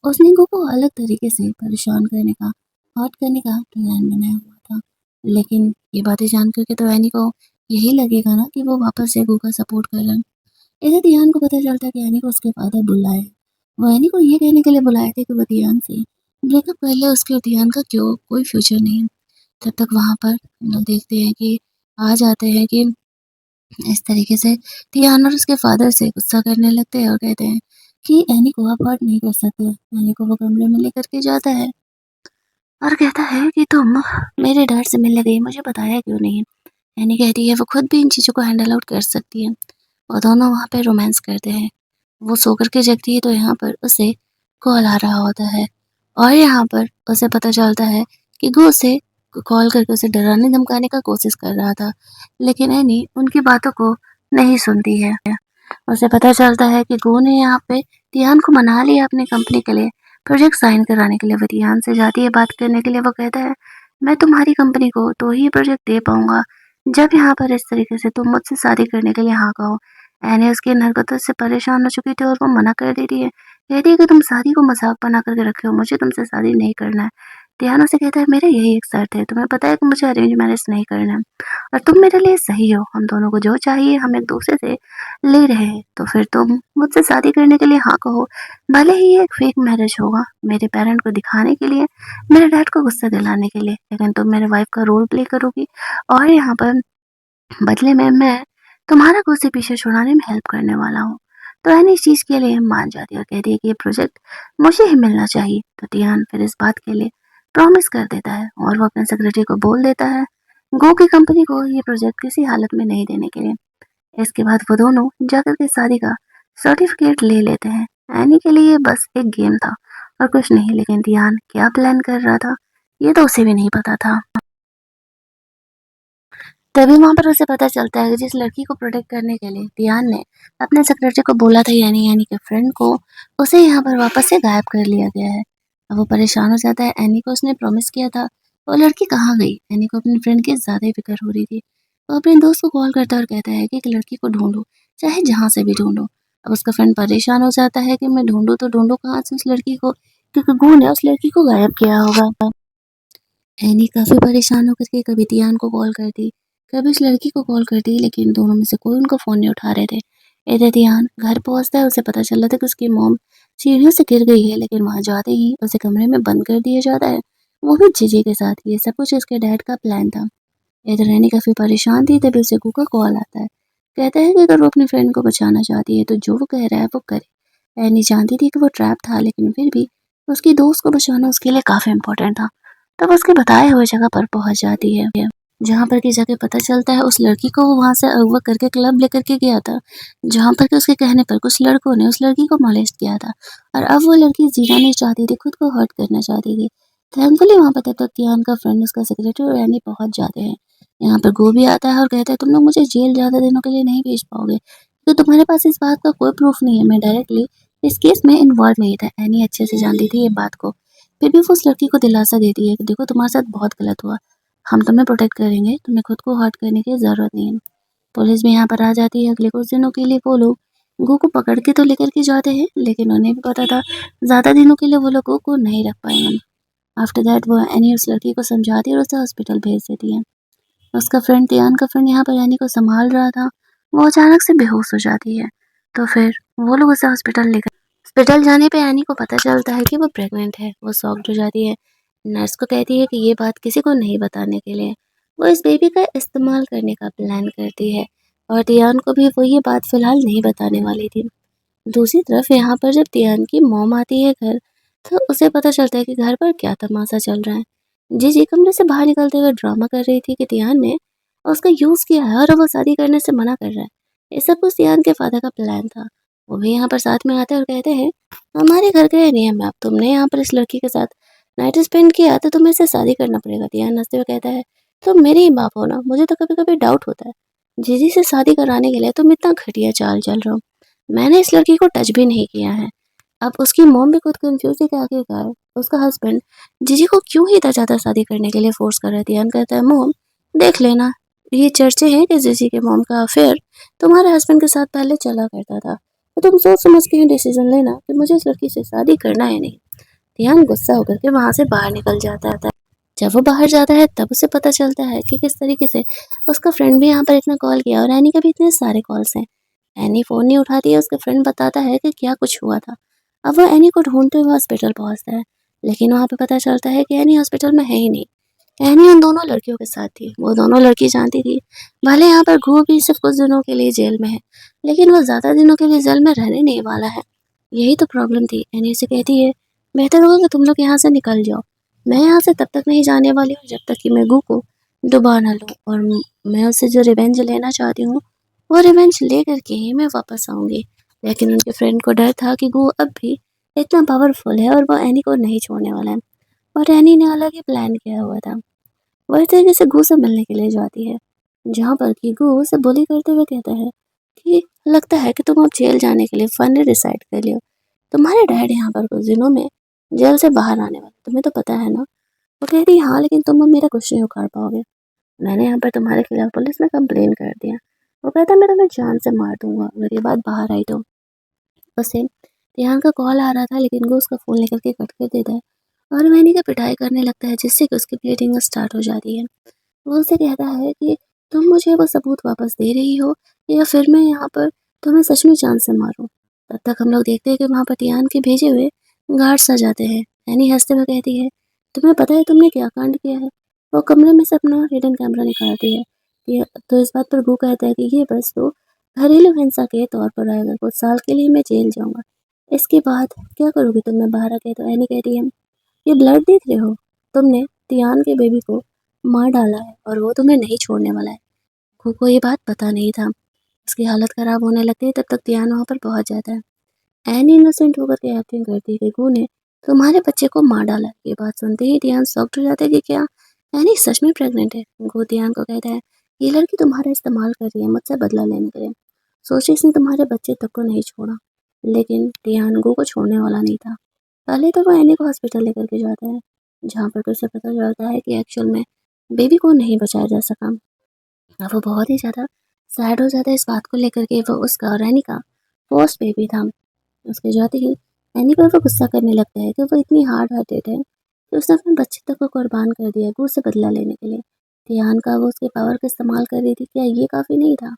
उसने गो को अलग तरीके से परेशान करने का, हर्ट करने का प्लान बनाया हुआ था। लेकिन ये बातें जान कर के तो एनी को यही लगेगा ना कि वो वापस से गो का सपोर्ट कर रहा है। इधर दियान को पता चलता है कि एनी को उसके फादर बुलाए। वो एनी को ये कहने के लिए बुलाए थे कि वो दियान से ब्रेकअप कर ले, उसके और दियान का क्यों कोई फ्यूचर नहीं है। तब तक वहाँ पर हम लोग देखते हैं कि आ जाते हैं कि इस तरीके से तियान और उसके फादर से गुस्सा करने लगते हैं और कहते हैं कि एनी को आप हर्ट नहीं कर सकते। एनी को वो कमरे में लेकर के जाता है और कहता है कि तुम मेरे डैड से मिलने गई, मुझे बताया क्यों नहीं। एनी कहती है वो खुद भी इन चीज़ों को हैंडल आउट कर सकती है। और दोनों वहाँ पे रोमांस करते हैं। वो सो कर के जगती है तो यहाँ पर उसे कॉल आ रहा होता है और यहाँ पर उसे पता चलता है कि वो उसे कॉल करके उसे डराने धमकाने का कोशिश कर रहा था। लेकिन एनी उनकी बातों को नहीं सुनती है। उसे पता चलता है कि गो ने यहाँ पे तियान को मना लिया अपनी कंपनी के लिए प्रोजेक्ट साइन कराने के लिए। वो तियान से जाती है बात करने के लिए। वो कहता है मैं तुम्हारी कंपनी को तो ही प्रोजेक्ट दे पाऊंगा जब यहाँ पर इस तरीके से तुम मुझसे शादी करने के लिए हाँ कहो। एनी उसकी इन हरकतों से परेशान हो चुकी थी और वो मना कर देती है। कहती है कि तुम शादी को मजाक बना करके रखे हो, मुझे तुमसे शादी नहीं करना है। ध्यान उसे कहता है मेरा यही एक शर्त है, तुम्हें पता है कि मुझे अरेंज मैरिज नहीं करना है और तुम मेरे लिए सही हो, हम दोनों को जो चाहिए हम एक दूसरे से ले रहे हैं, तो फिर तुम मुझसे शादी करने के लिए हाँ कहो। भले ही ये एक फेक मैरिज होगा, मेरे पेरेंट को दिखाने के लिए, मेरे डैड को गुस्सा दिलाने के लिए, लेकिन तुम मेरे वाइफ का रोल प्ले करोगी और यहाँ पर बदले में मैं तुम्हारा गुस्से पीछे छुड़ाने में हेल्प करने वाला हूँ। तो एनी इस चीज़ के लिए मान जाती है और कहती है कि ये प्रोजेक्ट मुझे ही मिलना चाहिए। तो टियान फिर इस बात के लिए प्रॉमिस कर देता है और वो अपने सेक्रेटरी को बोल देता है गो की कंपनी को ये प्रोजेक्ट किसी हालत में नहीं देने के लिए। इसके बाद वो दोनों जाकर के शादी का सर्टिफिकेट ले लेते हैं। एनी के लिए बस एक गेम था और कुछ नहीं, लेकिन टियान क्या प्लान कर रहा था ये तो उसे भी नहीं पता था। तभी वहाँ पर उसे पता चलता है कि जिस लड़की को प्रोटेक्ट करने के लिए दियान ने अपने सेक्रेटरी को बोला था यानी यानी के फ्रेंड को, उसे यहाँ पर वापस से गायब कर लिया गया है। अब वो परेशान हो जाता है, एनी को उसने प्रॉमिस किया था, वो लड़की कहाँ गई? एनी को अपनी फ्रेंड की ज़्यादा ही फिक्र हो रही थी। वो अपने दोस्त को कॉल करता है और कहता है कि एक लड़की को ढूंढो, चाहे जहाँ से भी ढूंढो। अब उसका फ्रेंड परेशान हो जाता है कि मैं ढूंढूं तो ढूंढूं कहाँ से उस लड़की को, क्योंकि गू ने उस लड़की को गायब किया होगा। एनी काफ़ी परेशान होकर के कभी दियान को कॉल करती, कभी उस लड़की को कॉल करती, लेकिन दोनों में से कोई उनका फ़ोन नहीं उठा रहे थे। इधर दियान घर पहुंचता है, उसे पता चला था कि उसकी मॉम सीढ़ियों से गिर गई है, लेकिन वहां जाते ही उसे कमरे में बंद कर दिया जाता है, वो भी जीजी के साथ। ये सब कुछ उसके डैड का प्लान था। इधर एनी काफ़ी परेशान थी, तभी उसे गू का कॉल आता है। कहता है कि अगर वो अपनी फ्रेंड को बचाना चाहती है तो जो वो कह रहा है वो करे। एनी जानती थी कि वो ट्रैप था, लेकिन फिर भी उसकी दोस्त को बचाना उसके लिए काफ़ी इम्पोर्टेंट था। तब उसके बताए हुए जगह पर पहुंच जाती है, जहाँ पर की जाके पता चलता है उस लड़की को वो वहां से अगवा करके क्लब लेकर के गया था, जहाँ पर के उसके कहने पर कुछ लड़कों ने उस लड़की को मोलेस्ट किया था और अब वो लड़की जीना नहीं चाहती थी, खुद को हर्ट करना चाहती थी। थैंकफुली वहाँ पर तब तक तियान का फ्रेंड, उसका सेक्रेटरी और एनी पहुंच जाते हैं। यहाँ पर गो भी आता है और कहता है तुम लोग मुझे जेल ज़्यादा दिनों के लिए नहीं भेज पाओगे, तो तुम्हारे पास इस बात का कोई प्रूफ नहीं है, मैं डायरेक्टली इस केस में इन्वॉल्व नहीं था। एनी अच्छे से जानती थी ये बात को, फिर भी वो उस लड़की को दिलासा देती है कि देखो तुम्हारे साथ बहुत गलत हुआ, हम तुम्हें प्रोटेक्ट करेंगे, तुम्हें खुद को हर्ट करने की ज़रूरत नहीं है। पुलिस भी यहाँ पर आ जाती है। अगले कुछ दिनों के लिए वो लोग गो को पकड़ के तो लेकर के जाते हैं, लेकिन उन्हें भी पता था ज़्यादा दिनों के लिए वो लोग गो को नहीं रख पाएंगे। आफ्टर दैट वो एनी उस लड़की को समझाती है और उसे हॉस्पिटल भेज देती है। उसका फ्रेंड तियान का फ्रेंड यहाँ पर एनी को संभाल रहा था, वो अचानक से बेहोश हो जाती है। तो फिर वो लोग उसे हॉस्पिटल जाने पे एनी को पता चलता है कि वो प्रेग्नेंट है। वो शॉक्ड हो जाती है, नर्स को कहती है कि ये बात किसी को नहीं बताने के लिए। वो इस बेबी का इस्तेमाल करने का प्लान करती है और तियान को भी वो ये बात फिलहाल नहीं बताने वाली थी। दूसरी तरफ यहाँ पर जब तियान की मॉम आती है घर, तो उसे पता चलता है कि घर पर क्या तमाशा चल रहा है। जीजी कमरे से बाहर निकलते हुए ड्रामा कर रही थी कि तियान ने उसका यूज़ किया है और वो शादी करने से मना कर रहा है। ये सब कुछ तियान के फादर का प्लान था। वो भी यहाँ पर साथ में आते हैं और कहते हैं हमारे घर का ये नियम है, अब तुमने यहाँ पर इस लड़की के साथ नाइट स्पेंड किया तो तुम्हें इससे शादी करना पड़ेगा। तियान हंसते हुए कहता है तुम मेरे ही बाप हो ना, मुझे तो कभी कभी डाउट होता है जीजी से शादी कराने के लिए तुम इतना घटिया चाल चल रहे हो। मैंने इस लड़की को टच भी नहीं किया है। अब उसकी मॉम भी खुद कंफ्यूज है कि आखिरकार उसका हस्बैंड जीजी को क्यों ही इतना ज़्यादा शादी करने के लिए फोर्स कर रहा है। ध्यान कहता है मॉम देख लेना, ये चर्चे हैं कि जीजी के मॉम का अफेयर तुम्हारे हस्बैंड के साथ पहले चला करता था, तो तुम सोच समझ के ही डिसीजन लेना कि मुझे इस लड़की से शादी करना है नहीं। ध्यान गुस्सा होकर के वहां से बाहर निकल जाता है। जब वो बाहर जाता है तब उसे पता चलता है कि किस तरीके से उसका फ्रेंड भी यहाँ पर इतना कॉल किया और एनी के भी इतने सारे कॉल्स हैं। एनी फ़ोन नहीं उठाती है, उसका फ्रेंड बताता है कि क्या कुछ हुआ था। अब वो एनी को ढूँढते हुए हॉस्पिटल पहुँचता है, लेकिन वहाँ पे पता चलता है कि एनी हॉस्पिटल में है ही नहीं। एनी उन दोनों लड़कियों के साथ थी, वो दोनों लड़की जानती थी भले यहाँ पर घू भी सिर्फ कुछ दिनों के लिए जेल में है, लेकिन वो ज़्यादा दिनों के लिए जेल में रहने नहीं वाला है। यही तो प्रॉब्लम थी। एनी से कहती है बेहतर होगा कि तुम लोग यहाँ से निकल जाओ, मैं यहाँ से तब तक नहीं जाने वाली हूँ जब तक कि मैं गू को डुबा ना लूँ, और मैं उससे जो रिवेंज लेना चाहती हूँ वो रिवेंज लेकर के ही मैं वापस आऊँगी। लेकिन उनके फ्रेंड को डर था कि गू अब भी इतना पावरफुल है और वो एनी को नहीं छोड़ने वाला है, और एनी ने अलग ही प्लान किया हुआ था। वो इस तरीके से गू से मिलने के लिए जाती है, जहाँ पर कि गू उसे बुली करते हुए कहता है कि लगता है कि तुम अब जेल जाने के लिए फाइनली डिसाइड कर लियो। तुम्हारे डैड यहाँ पर कुछ दिनों में जेल से बाहर आने वाले, तुम्हें तो पता है ना। वो कहती है हाँ, लेकिन तुम अब मेरा कुछ नहीं उखाड़ पाओगे, मैंने यहाँ पर तुम्हारे खिलाफ पुलिस में कंप्लेन कर दिया। वो कहता है मैं तुम्हें जान से मार दूंगा अगर ये बात बाहर आई तो। उसे रेहान का कॉल आ रहा था, लेकिन वो उसका फ़ोन लेकर के कट कर देता है और वह एनी की पिटाई करने लगता है जिससे कि उसकी ब्लीडिंग स्टार्ट हो जाती है। वो उसे कहता है कि तुम मुझे वो सबूत वापस दे रही हो या फिर मैं यहाँ पर तुम्हें सच में जान से मारूं। तब तक हम लोग देखते हैं कि वहाँ पर टियान के भेजे हुए गार्ड्स आ जाते हैं। एनी हंसते हुए कहती है, तुम्हें पता है तुमने क्या कांड किया है? वो कमरे में से अपना हिडन कैमरा निकालती है। ये तो इस बात पर वो कहता है कि ये बस तो घरेलू हिंसा के तौर पर आएगा, कुछ साल के लिए मैं जेल जाऊंगा। इसके बाद क्या करोगी तुम? मैं बाहर आके तो एनी कहती है, ये ब्लड देख रहे हो? तुमने टियान के बेबी को मार डाला है और वो तुम्हें नहीं छोड़ने वाला है। गू को ये बात पता नहीं था। उसकी हालत खराब होने लगती है तब तक टियान वहाँ पर पहुँच जाता है। एनी इनोसेंट होकर के एक्टिंग करती है कि गू ने तुम्हारे बच्चे को मार डाला। ये बात सुनते ही टियान शॉक्ड हो जाता है कि क्या एनी सच में प्रेग्नेंट है। गू टियान को कहता है, ये लड़की तुम्हारा इस्तेमाल कर रही है मुझसे बदला लेने के लिए। सोची इसने तुम्हारे बच्चे तक को नहीं छोड़ा। लेकिन टियान गू को छोड़ने वाला नहीं था। पहले तो वो एनी को हॉस्पिटल लेकर के जाता है, जहाँ पर उसे पता चलता है कि एक्चुअल में बेबी को नहीं बचाया जा सका। अब वो बहुत ही ज़्यादा सैड हो जाता है इस बात को लेकर के। वो उसका और एनी का फर्स्ट बेबी था। उसके जाते ही एनी पर वो गुस्सा करने लगता है कि वो इतनी हार्ड हार्टेड है कि उसने अपने बच्चे तक को कुर्बान कर दिया गू से बदला लेने के लिए। ध्यान का वो उसके पावर का इस्तेमाल कर रही थी, क्या ये काफ़ी नहीं था?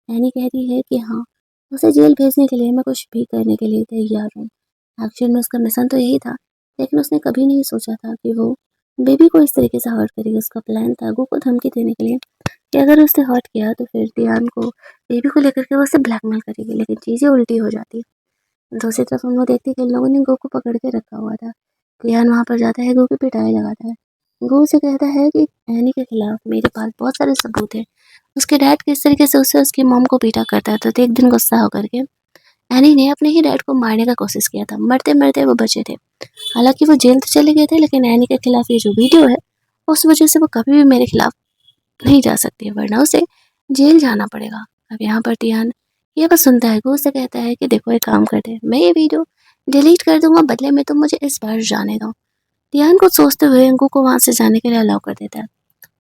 एनी कहती है कि हाँ, उसे जेल भेजने के लिए मैं कुछ भी करने के लिए तैयार हूँ। एक्चुअल में उसका मिशन तो यही था, लेकिन उसने कभी नहीं सोचा था कि वो बेबी को इस तरीके से हर्ट करेगी। उसका प्लान था गू को धमकी देने के लिए कि अगर उसने हर्ट किया तो फिर टियान को बेबी को लेकर के वो उसे ब्लैकमेल करेगी, लेकिन चीज़ें उल्टी हो जाती। दूसरी तरफ हम लोग देखते हैं कि इन लोगों ने गो को पकड़ के रखा हुआ था। टियान वहाँ पर जाता है, गो की पिटाई लगाता है। गो से कहता है कि एनी के खिलाफ मेरे पास बहुत सारे सबूत हैं। उसके डैड किस तरीके से उसे उसकी मॉम को पीटा करता था, तो एक दिन गुस्सा होकर के एनी ने अपने ही डैड को मारने का कोशिश किया था। मरते-मरते वो बचे थे। हालाँकि वो जेल तो चले गए थे, लेकिन एनी के खिलाफ ये जो वीडियो है, उस वजह से वो कभी भी मेरे खिलाफ नहीं जा सकती है, वरना उसे जेल जाना पड़ेगा। अब यहाँ पर टियान ये बस सुनता है, गो से कहता है कि देखो एक काम करते हैं, मैं ये वीडियो डिलीट कर दूंगा, बदले में तुम मुझे इस बार जाने दो। टियान को सोचते हुए गो को वहाँ से जाने के लिए अलाउ कर देता है।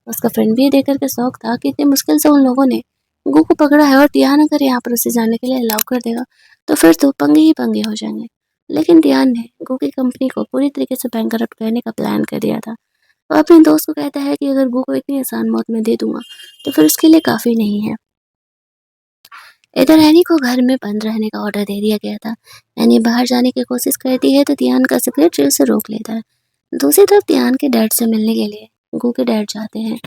उसका फ्रेंड भी ये देख कर के शौक था कि इतनी मुश्किल से उन लोगों ने गो को पकड़ा है, और टियान अगर यहाँ पर उसे जाने के लिए अलाउ कर देगा तो फिर तो पंगे ही पंगे हो जाएंगे। लेकिन टियान ने गो की कंपनी को पूरी तरीके से बैंकरप्ट करने का प्लान कर दिया था। वो अपने दोस्त को कहता है कि अगर गो को इतनी आसान मौत में दे दूंगा तो फिर उसके लिए काफ़ी नहीं है। इधर एनी को घर में बंद रहने का ऑर्डर दे दिया गया था। एनी बाहर जाने की कोशिश करती है तो टियान का सेक्रेटरी उसे रोक लेता है। दूसरी तरफ टियान के डैड से मिलने के लिए गो के डैड जाते हैं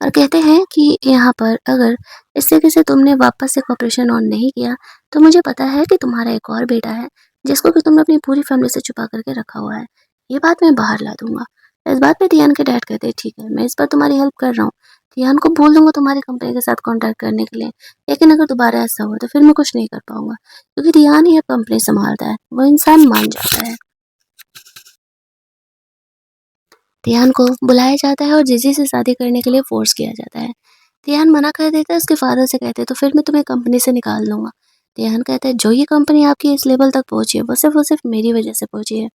और कहते हैं कि यहाँ पर अगर इस तरीके से तुमने वापस से ऑपरेशन ऑन नहीं किया तो मुझे पता है कि तुम्हारा एक और बेटा है जिसको कि तुमने अपनी पूरी फैमिली से छुपा करके रखा हुआ है। ये बात मैं बाहर ला दूंगा। इस बात पे टियान के डैड कहते हैं, ठीक है मैं इस पर तुम्हारी हेल्प कर रहा हूँ। टियान को बोल दूंगा तुम्हारी कंपनी के साथ कॉन्टैक्ट करने के लिए, लेकिन अगर दोबारा ऐसा हुआ तो फिर मैं कुछ नहीं कर पाऊंगा, क्योंकि टियान ही अब कंपनी संभालता है। वो इंसान मान जाता है। टियान को बुलाया जाता है और जीजी से शादी करने के लिए फोर्स किया जाता है। टियान मना कर देता है, उसके फादर से कहते हैं तो फिर मैं तुम्हें कंपनी से निकाल दूंगा। टियान कहता है जो ये कंपनी आपकी इस लेवल तक पहुंची है वो सिर्फ मेरी वजह से पहुंची है।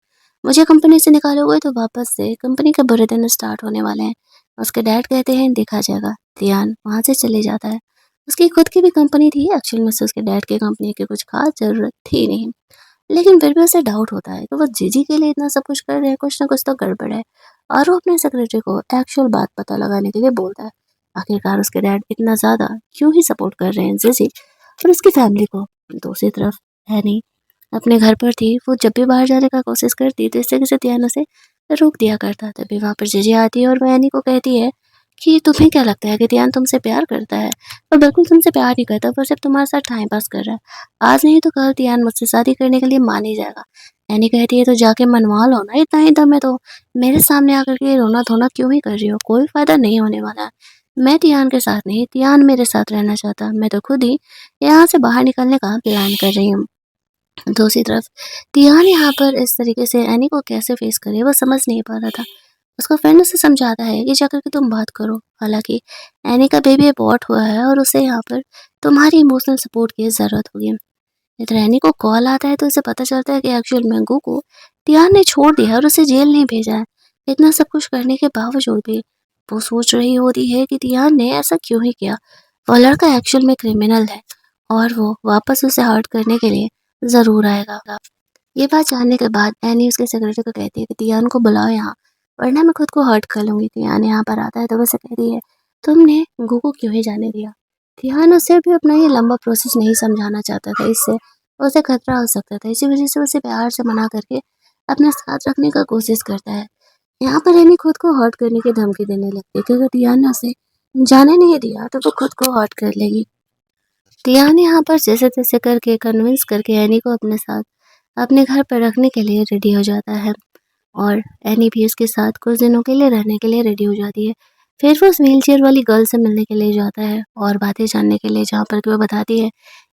मुझे कंपनी से निकालोगे तो वापस से कंपनी के बुरे दिन स्टार्ट होने वाले हैं। उसके डैड कहते हैं देखा जाएगा। टियान वहाँ से चले जाता है। उसकी खुद की भी कंपनी थी, एक्चुअल में से उसके डैड की कंपनी की कुछ खास जरूरत थी नहीं, लेकिन फिर भी उसे डाउट होता है कि वो जीजी के लिए इतना सब कुछ कर रहे हैं, कुछ ना कुछ तो गड़बड़ है। और वो अपने सेक्रेटरी को एक्चुअल बात पता लगाने के लिए बोलता है। आखिरकार उसके डैड इतना ज़्यादा क्यों ही सपोर्ट कर रहे हैं जीजी और उसकी फैमिली को। दूसरी तरफ हैनी अपने घर पर थी। वो जब भी बाहर जाने का कोशिश करती तो इस तरीके से ध्यान उसे रोक दिया करता। तभी वहाँ पर जीजी आती है और वो हैनी को कहती है कि तुम्हें क्या लगता है कि ध्यान तुमसे प्यार करता है? वो बिल्कुल तुमसे प्यार नहीं करता, वो सिर्फ तुम्हारे साथ टाइम पास कर रहा है। आज नहीं तो कल ध्यान मुझसे शादी करने के लिए मान ही जाएगा। एनी कहती है तो जाके मनवा लो ना, इतना ही दम है तो मेरे सामने आकर के रोना धोना क्यों ही कर रही हो? कोई फायदा नहीं होने वाला है। मैं टियान के साथ नहीं, टियान मेरे साथ रहना चाहता। मैं तो खुद ही यहाँ से बाहर निकलने का प्लान कर रही हूँ। दूसरी तरफ टियान यहाँ पर इस तरीके से एनी को कैसे फेस करे वो समझ नहीं पा रहा था। उसका फ्रेंड उसे समझाता है कि जाकर के तुम बात करो। हालांकि एनी का बेबी अबॉर्ट हुआ है और उसे यहाँ पर तुम्हारी इमोशनल सपोर्ट की ज़रूरत होगी। इधर एनी को कॉल आता है तो उसे पता चलता है कि एक्चुअल में गू को टियान ने छोड़ दिया और उसे जेल नहीं भेजा है। इतना सब कुछ करने के बावजूद भी वो सोच रही होती है कि टियान ने ऐसा क्यों ही किया। वो लड़का एक्चुअल में क्रिमिनल है और वो वापस उसे हर्ट करने के लिए ज़रूर आएगा। ये बात जानने के बाद एनी उसके सेक्रेटरी को कहती है कि तियान को बुलाओ यहाँ, वरना मैं खुद को हर्ट कर लूँगी। तियान यहाँ पर आता है तो वो उसे कहती है, तुमने गू को क्यों ही जाने दिया? तियान उसे भी अपना ये लंबा प्रोसेस नहीं समझाना चाहता था, इससे उसे खतरा हो सकता था। इसी वजह से उसे प्यार से मना करके अपने साथ रखने का कोशिश करता है। यहाँ पर एनी खुद को हर्ट करने की धमकी देने लगती है कि अगर तियान ने उसे जाने नहीं दिया तो वो खुद को हर्ट कर लेगी। तियान यहाँ पर जैसे-तैसे करके कन्विंस करके एनी को अपने साथ अपने घर पर रखने के लिए रेडी हो जाता है और एनी भी उसके साथ कुछ दिनों के लिए रहने के लिए रेडी हो जाती है। फिर वो उस व्हीलचेयर वाली गर्ल से मिलने के लिए जाता है और बातें जानने के लिए, जहाँ पर कि वो बताती है,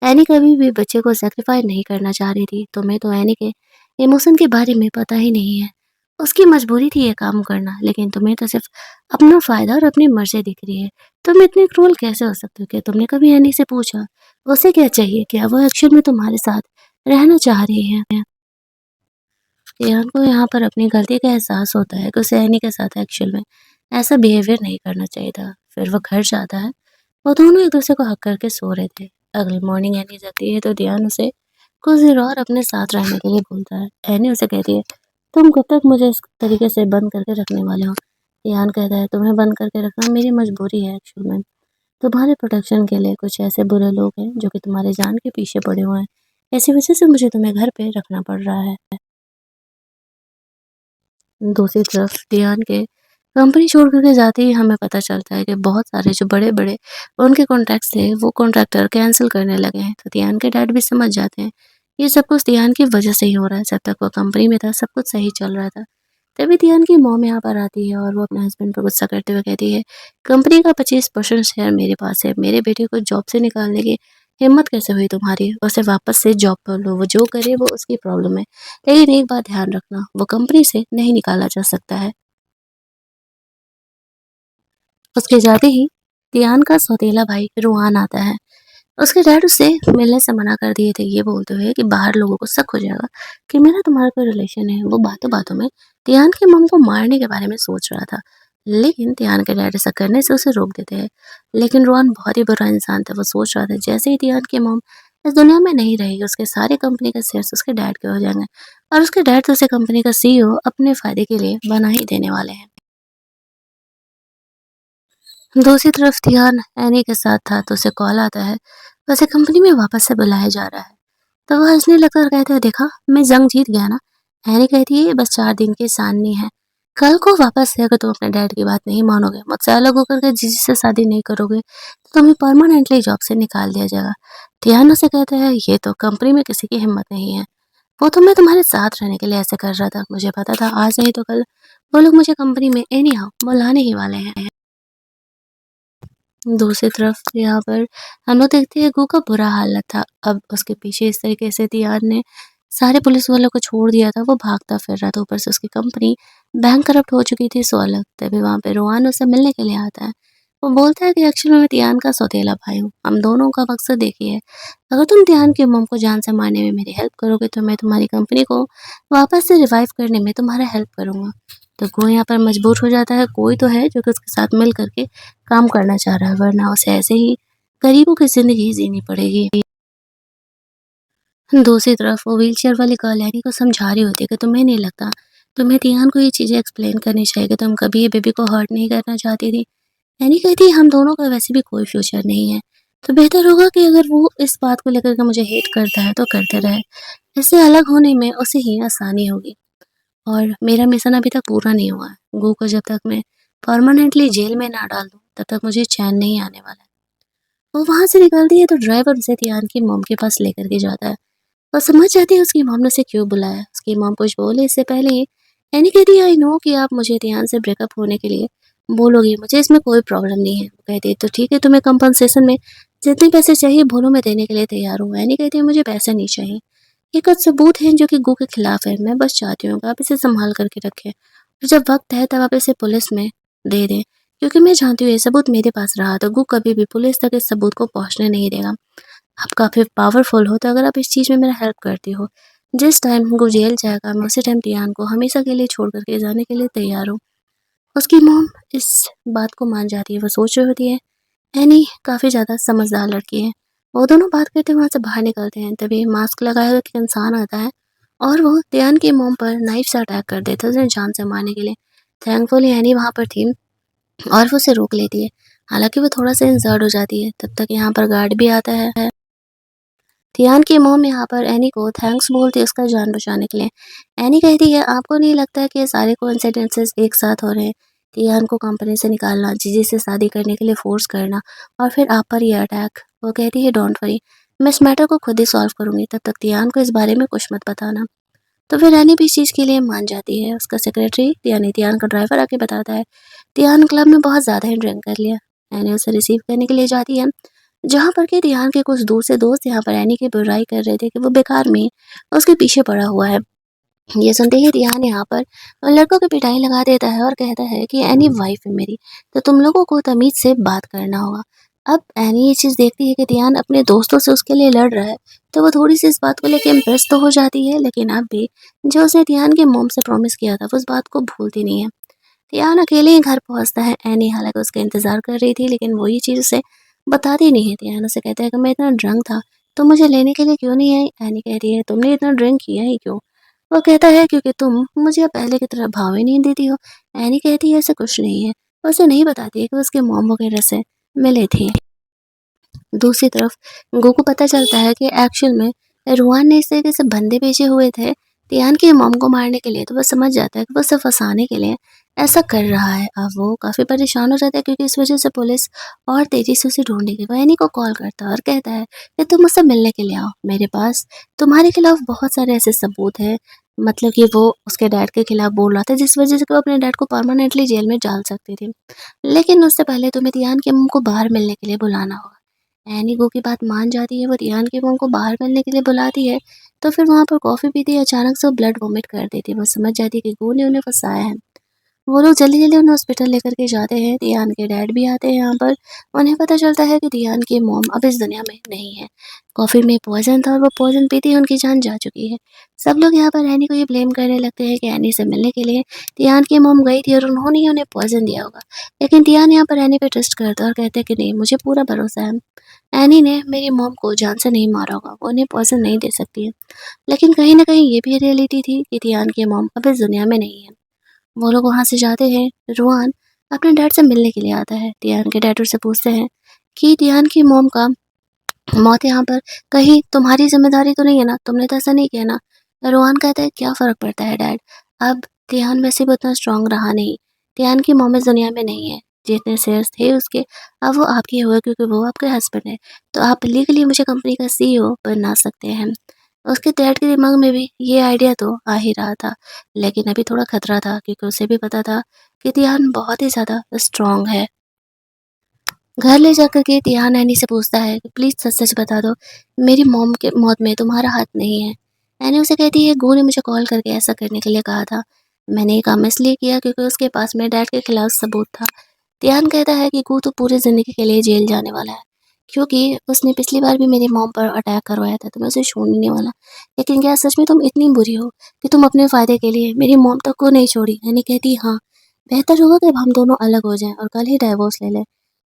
एनी कभी भी बच्चे को सैक्रिफाई नहीं करना चाह रही थी। तुम्हें तो एनी के इमोशन के बारे में पता ही नहीं है। उसकी मजबूरी थी ये काम करना, लेकिन तुम्हें तो सिर्फ अपना फ़ायदा और अपनी मर्ज़ी दिख रही है। तुम इतने क्रूअल कैसे हो सकते हो? क्या तुमने कभी एनी से पूछा, उसे क्या चाहिए? क्या वो एक्चुअल में तुम्हारे साथ रहना चाह रही है? रेहान को यहाँ पर अपनी गलती का एहसास होता है कि उसे एनी के साथ एक्चुअल में ऐसा बिहेवियर नहीं करना चाहिए था। फिर वो घर जाता है। वो दोनों एक दूसरे को हक करके सो रहे थे। अगली मॉर्निंग एनी जाती है तो ध्यान उसे कुछ देर और अपने साथ रहने के लिए बोलता है। एनी उसे कहती है, तुम कब तक मुझे इस तरीके से बंद करके रखने वाले हो? ध्यान कहता है, तुम्हें बंद करके रखना मेरी मजबूरी है एक्चुअल में। तुम्हारे प्रोटेक्शन के लिए कुछ ऐसे बुरे लोग हैं जो कि तुम्हारे जान के पीछे पड़े हुए हैं। इसी वजह से मुझे तुम्हें घर पे रखना पड़ रहा है। दूसरी तरफ ध्यान के कंपनी छोड़ कर के जाते ही हमें पता चलता है कि बहुत सारे जो बड़े-बड़े उनके कॉन्ट्रैक्ट्स थे, वो कॉन्ट्रैक्टर कैंसल करने लगे हैं। तो ध्यान के डैड भी समझ जाते हैं, ये सब कुछ ध्यान की वजह से ही हो रहा है। जब तक वो कंपनी में था, सब कुछ सही चल रहा था। तभी ध्यान की मॉम यहाँ पर आती है और वो अपने हस्बैंड पर गुस्सा करते हुए कहती है, कंपनी का 25% शेयर मेरे पास है। मेरे बेटे को जॉब से निकालने की हिम्मत कैसे हुई तुम्हारी? उसे वापस से जॉब पर लो, वो जो करे वो उसकी प्रॉब्लम है। लेकिन एक बात ध्यान रखना, वो कंपनी से नहीं निकाला जा सकता है। उसके जाते ही तियान का सौतेला भाई रूहान आता है। उसके डैड उसे मिलने से मना कर दिए थे, ये बोलते हुए कि बाहर लोगों को शक हो जाएगा कि मेरा तुम्हारा कोई रिलेशन है। वो बातों-बातों में तियान की मॉम को मारने के बारे में सोच रहा था, लेकिन तियान के डैड ऐसा करने से उसे रोक देते हैं। लेकिन रूहान बहुत ही बुरा इंसान था, वो सोच रहा था जैसे ही तियान की मॉम इस दुनिया में नहीं रहेगी, उसके सारे कंपनी के शेयर्स उसके डैड के हो जाएंगे और उसके डैड तो उसे कंपनी का सीईओ अपने फायदे के लिए बना ही देने वाले हैं। दूसरी तरफ ध्यान एनी के साथ था तो उसे कॉल आता है, उसे कंपनी में वापस से बुलाया जा रहा है। तो वह हंसने लगकर कहता है, देखा मैं जंग जीत गया ना। एनी कहती है, ये बस 4 दिन की साननी है। कल को वापस से अगर तुम अपने डैड की बात नहीं मानोगे, मुझसे अलग होकर के जीजी से शादी नहीं करोगे, तो तुम्हें परमानेंटली जॉब से निकाल दिया जाएगा। ध्यान उसे कहता है, ये तो कंपनी में किसी की हिम्मत नहीं है। वो तो मैं तुम्हारे साथ रहने के लिए ऐसे कर रहा था। मुझे पता था आज नहीं तो कल वो लोग मुझे कंपनी में एनी हाउ बुलाने ही वाले हैं। दूसरी तरफ यहाँ पर हम लोग देखते हैं गू का बुरा हालत था। अब उसके पीछे इस तरीके से तियान ने सारे पुलिस वालों को छोड़ दिया था, वो भागता फिर रहा था। ऊपर से उसकी कंपनी बैंकरप्ट हो चुकी थी, सो अलग। तभी वहाँ पे रोहान उसे मिलने के लिए आता है। वो बोलता है कि एक्चुअली मैं तियान का सौतेला भाई हूँ। हम दोनों का मकसद एक ही है। अगर तुम तियान की मॉम को जान से मारने में मेरी हेल्प करोगे तो मैं तुम्हारी कंपनी को वापस से रिवाइव करने में तुम्हारा हेल्प करूँगा। तो गू यहाँ पर मजबूर हो जाता है, कोई तो है जो कि उसके साथ मिल करके काम करना चाह रहा है, वरना उसे ऐसे ही गरीबों की ज़िंदगी जीनी पड़ेगी। दूसरी तरफ वो व्हीलचेयर वाली गर्ल एनी को समझा रही होती है कि तुम्हें नहीं लगता तुम्हें तियान को ये चीज़ें एक्सप्लेन करनी चाहिए कि तुम कभी ये बेबी को हर्ट नहीं करना चाहती थी। एनी कहती है, हम दोनों का वैसे भी कोई फ्यूचर नहीं है, तो बेहतर होगा कि अगर वो इस बात को लेकर के मुझे हेट करता है तो करते रहे। इससे अलग होने में उसे ही आसानी होगी और मेरा मिशन अभी तक पूरा नहीं हुआ है। गू को जब तक मैं परमानेंटली जेल में ना डाल दूँ, तब तक मुझे चैन नहीं आने वाला है। वो वहाँ से निकलती है तो ड्राइवर उसे तियान की मॉम के पास लेकर के जाता है। वो समझ जाती है उसकी मॉम ने उसे क्यों बुलाया। उसकी मॉम कुछ बोले इससे पहले ही एनी कहती है, आई नो कि आप मुझे तियान से ब्रेकअप होने के लिए बोलोगी, मुझे इसमें कोई प्रॉब्लम नहीं है। वो कहती है, तो ठीक है, तुम्हें कंपनसेशन में जितने पैसे चाहिए बोलो, मैं देने के लिए तैयार हूँ। एनी कहती है, मुझे पैसे नहीं चाहिए, ये कुछ सबूत हैं जो कि गू के खिलाफ है। मैं बस चाहती हूँ कि आप इसे संभाल करके रखें और जब वक्त है तब आप इसे पुलिस में दे दें, क्योंकि मैं जानती हूँ ये सबूत मेरे पास रहा तो गू कभी भी पुलिस तक इस सबूत को पहुँचने नहीं देगा। आप काफ़ी पावरफुल हो, तो अगर आप इस चीज़ में मेरा हेल्प करती हो, जिस टाइम वो जेल जाएगा मैं उसी टाइम तियान को हमेशा के लिए छोड़ कर के जाने के लिए तैयार हूँ। उसकी मॉम इस बात को मान जाती है, वो सोच रही होती है एनी काफ़ी ज़्यादा समझदार लड़की है। वो दोनों बात करते वहाँ से बाहर निकलते हैं, तभी मास्क लगाए हुए एक इंसान आता है और वो तियान की मॉम पर नाइफ से अटैक कर देता है उसे जान से मारने के लिए। थैंकफुली एनी वहाँ पर थी और वो उसे रोक लेती है। हालाँकि वो थोड़ा-सा इंजर्ड हो जाती है, तब तक यहाँ पर गार्ड भी आता है। तियान की मॉम यहाँ पर एनी को थैंक्स बोलती है उसका जान बचाने के लिए। एनी कहती है आपको नहीं लगता है कि ये सारे कोइंसिडेंसेस एक साथ हो रहे हैं? तियान को कंपनी से निकालना, जीजी से शादी करने के लिए फोर्स करना और फिर आप पर ये अटैक। वो कहती है डोंट वरी, मैं इस मैटर को खुद ही सॉल्व करूँगी, तब तक तियान को इस बारे में कुछ मत बताना। तो फिर एनी भी इस चीज़ के लिए मान जाती है। उसका सेक्रेटरी यानी तियान का ड्राइवर आके बताता है, तियान क्लब में बहुत ज़्यादा ही ड्रिंक कर लिया। एनी उसे रिसीव करने के लिए जाती है, जहाँ पर कि तियान के कुछ दूर से दोस्त यहाँ पर एनी की बुराई कर रहे थे कि वो बेकार में उसके पीछे पड़ा हुआ है। ये सुनते ही तियान यहाँ पर उन लड़कों की पिटाई लगा देता है और कहता है कि एनी वाइफ है मेरी, तो तुम लोगों को तमीज़ से बात करना होगा। अब एनी ये चीज़ देखती है कि तियान अपने दोस्तों से उसके लिए लड़ रहा है, तो वो थोड़ी-सी इस बात को लेके इम्प्रेस तो हो जाती है, लेकिन अब भी जो उसने तियान की मॉम से प्रॉमिस किया था, वो उस बात को भूलती नहीं है। तियान अकेले ही घर पहुँचता है, एनी हालाँकि उसका इंतज़ार कर रही थी, लेकिन वो ये चीज़ उसे बताती नहीं है। तियान उसे कहता है कि मैं इतना ड्रंक था, तुम मुझे लेने के लिए क्यों नहीं आई? एनी कहती है तुमने इतना ड्रिंक किया ही क्यों? वो कहता है क्योंकि तुम मुझे अब पहले की तरह भाव ही नहीं देती हो। एनी कहती है ऐसा कुछ नहीं है। वो उसे नहीं बताती है कि वो उसके मॉम वगैरह से मिले थे। दूसरी तरफ गो को पता चलता है कि एक्चुअल में रुआन ने इस तरीके से बंदे भेजे हुए थे तियान की मॉम को मारने के लिए, तो वो समझ जाता है कि वो उसे फंसाने के लिए ऐसा कर रहा है। अब वो काफ़ी परेशान हो जाता है क्योंकि इस वजह से पुलिस और तेज़ी से उसे ढूँढेगी। वो एनी को कॉल करता है और कहता है कि तुम मुझसे मिलने के लिए आओ, मेरे पास तुम्हारे खिलाफ बहुत सारे ऐसे सबूत हैं। मतलब कि वो उसके डैड के खिलाफ बोल रहा था जिस वजह से वो अपने डैड को परमानेंटली जेल में डाल सकती थी। लेकिन उससे पहले तुम्हें तियान की मॉम को बाहर मिलने के लिए बुलाना होगा। एनी गो की बात मान जाती है, वो रियान की मॉम को बाहर मिलने के लिए बुलाती है, तो फिर वहाँ पर कॉफ़ी पीते ही अचानक से वो ब्लड वॉमिट कर देती है। वो समझ जाती है कि गो ने उन्हें फँसाया है। वो लोग जल्दी-जल्दी उन्हें हॉस्पिटल लेकर के जाते हैं, रियान के डैड भी आते हैं यहाँ पर। उन्हें पता चलता है कि रियान की मॉम अब इस दुनिया में नहीं है। कॉफ़ी में पॉइज़न था और वो पॉइज़न पीते ही उनकी जान जा चुकी है। सब लोग यहाँ पर एनी को ये ब्लेम करने लगते हैं कि एनी से मिलने के लिए रियान की मॉम गई थी और उन्होंने ही उन्हें पॉइज़न दिया होगा। लेकिन रियान यहाँ पर एनी पे ट्रस्ट करता है और कहते हैं कि नहीं, मुझे पूरा भरोसा है। एनी ने मेरी मॉम को जान से नहीं मारा होगा, वो उन्हें पॉइज़न नहीं दे सकती है। लेकिन कहीं न कहीं ये भी रियलिटी थी कि तियान की मॉम अब इस दुनिया में नहीं है। वो लोग वहाँ से जाते हैं, रुआन अपने डैड से मिलने के लिए आता है। तियान के डैड उससे पूछते हैं कि तियान की मॉम का मौत यहाँ पर कहीं तुम्हारी ज़िम्मेदारी तो नहीं है ना? तुमने तो ऐसा नहीं किया ना? रोहन कहता है क्या फ़र्क पड़ता है डैड? अब तियान वैसे भी उतना स्ट्रॉन्ग रहा नहीं। तियान की मॉम इस दुनिया में नहीं है। जितने शेयर्स थे उसके अब वो आपके हुए क्योंकि वो आपके हस्बैंड है। तो आप लीगली मुझे कंपनी का सीईओ बना सकते हैं। उसके डैड के दिमाग में भी ये आइडिया तो आ ही रहा था। लेकिन अभी थोड़ा खतरा था क्योंकि उसे भी पता था कि तियान बहुत ही ज़्यादा स्ट्रॉन्ग है। घर ले जाकर के तिहान एनी से पूछता है कि प्लीज़ सच-सच बता दो, मेरी मॉम के मौत में तुम्हारा हाथ नहीं है। एनी उसे कहती है गो ने मुझे कॉल करके ऐसा करने के लिए कहा था। मैंने ये काम इसलिए किया क्योंकि उसके पास मेरे डैड के खिलाफ सबूत था। तिहान कहता है कि गो तो पूरी ज़िंदगी के लिए जेल जाने वाला है, क्योंकि उसने पिछली बार भी मेरी मॉम पर अटैक करवाया था, तो मैं उसे छोड़ने नहीं वाला। लेकिन क्या सच में तुम इतनी बुरी हो कि तुम अपने फ़ायदे के लिए मेरी मॉम तक को नहीं छोड़ी? एनी कहती हाँ, बेहतर होगा कि अब हम दोनों अलग हो जाएँ और कल ही डाइवोर्स ले लें।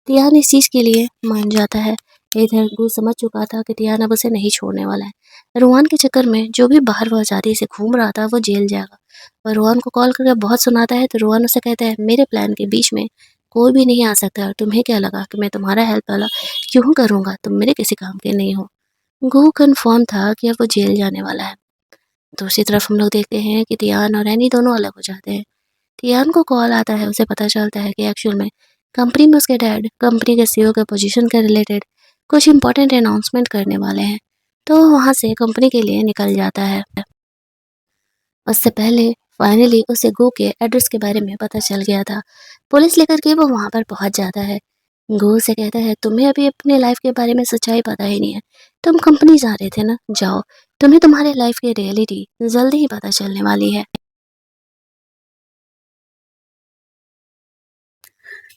तियान इस चीज़ के लिए मान जाता है। इधर गू समझ चुका था कि तियान अब उसे नहीं छोड़ने वाला है। रोहन के चक्कर में जो भी बाहर वो आज़ादी से घूम रहा था वो जेल जाएगा। और रोहन को कॉल करके बहुत सुनाता है तो रोहन उसे कहता है मेरे प्लान के बीच में कोई भी नहीं आ सकता और तुम्हें क्या लगा कि मैं तुम्हारा हेल्प वाला क्यों करूँगा? तुम मेरे किसी काम के नहीं हो। गू कन्फर्म था कि अब वो जेल जाने वाला है। दूसरी तरफ हम लोग देखते हैं कि तियान और एनी दोनों अलग हो जाते हैं। तियान को कॉल आता है, उसे पता चलता है कि एक्चुअल में कंपनी में उसके डैड कंपनी के सीईओ के पोजीशन के रिलेटेड कुछ इंपॉर्टेंट अनाउंसमेंट करने वाले हैं, तो वो वहाँ से कंपनी के लिए निकल जाता है। उससे पहले फाइनली उसे गो के एड्रेस के बारे में पता चल गया था। पुलिस लेकर के वो वहाँ पर पहुँच जाता है। गो से कहता है तुम्हें अभी अपने लाइफ के बारे में सच्चाई पता ही नहीं है। तुम कंपनी जा रहे थे ना, जाओ, तुम्हें तुम्हारे लाइफ की रियलिटी जल्दी ही पता चलने वाली है।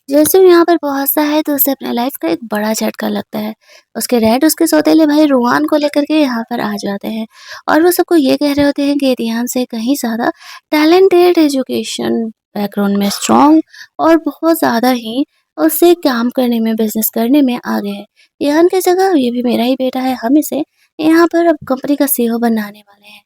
जैसे वो यहाँ पर पहुँचता है तो उसे अपने लाइफ का एक बड़ा झटका लगता है। उसके डैड उसके सौतेले भाई रुआन को लेकर के यहाँ पर आ जाते हैं और वो सबको ये कह रहे होते हैं कि रियान से कहीं ज़्यादा टैलेंटेड, एजुकेशन बैकग्राउंड में स्ट्रॉन्ग और बहुत ज़्यादा ही उससे काम करने में, बिज़नेस करने में आगे है। रियान की जगह ये भी मेरा ही बेटा है, हम इसे यहाँ पर अब कंपनी का सीईओ बनाने वाले हैं।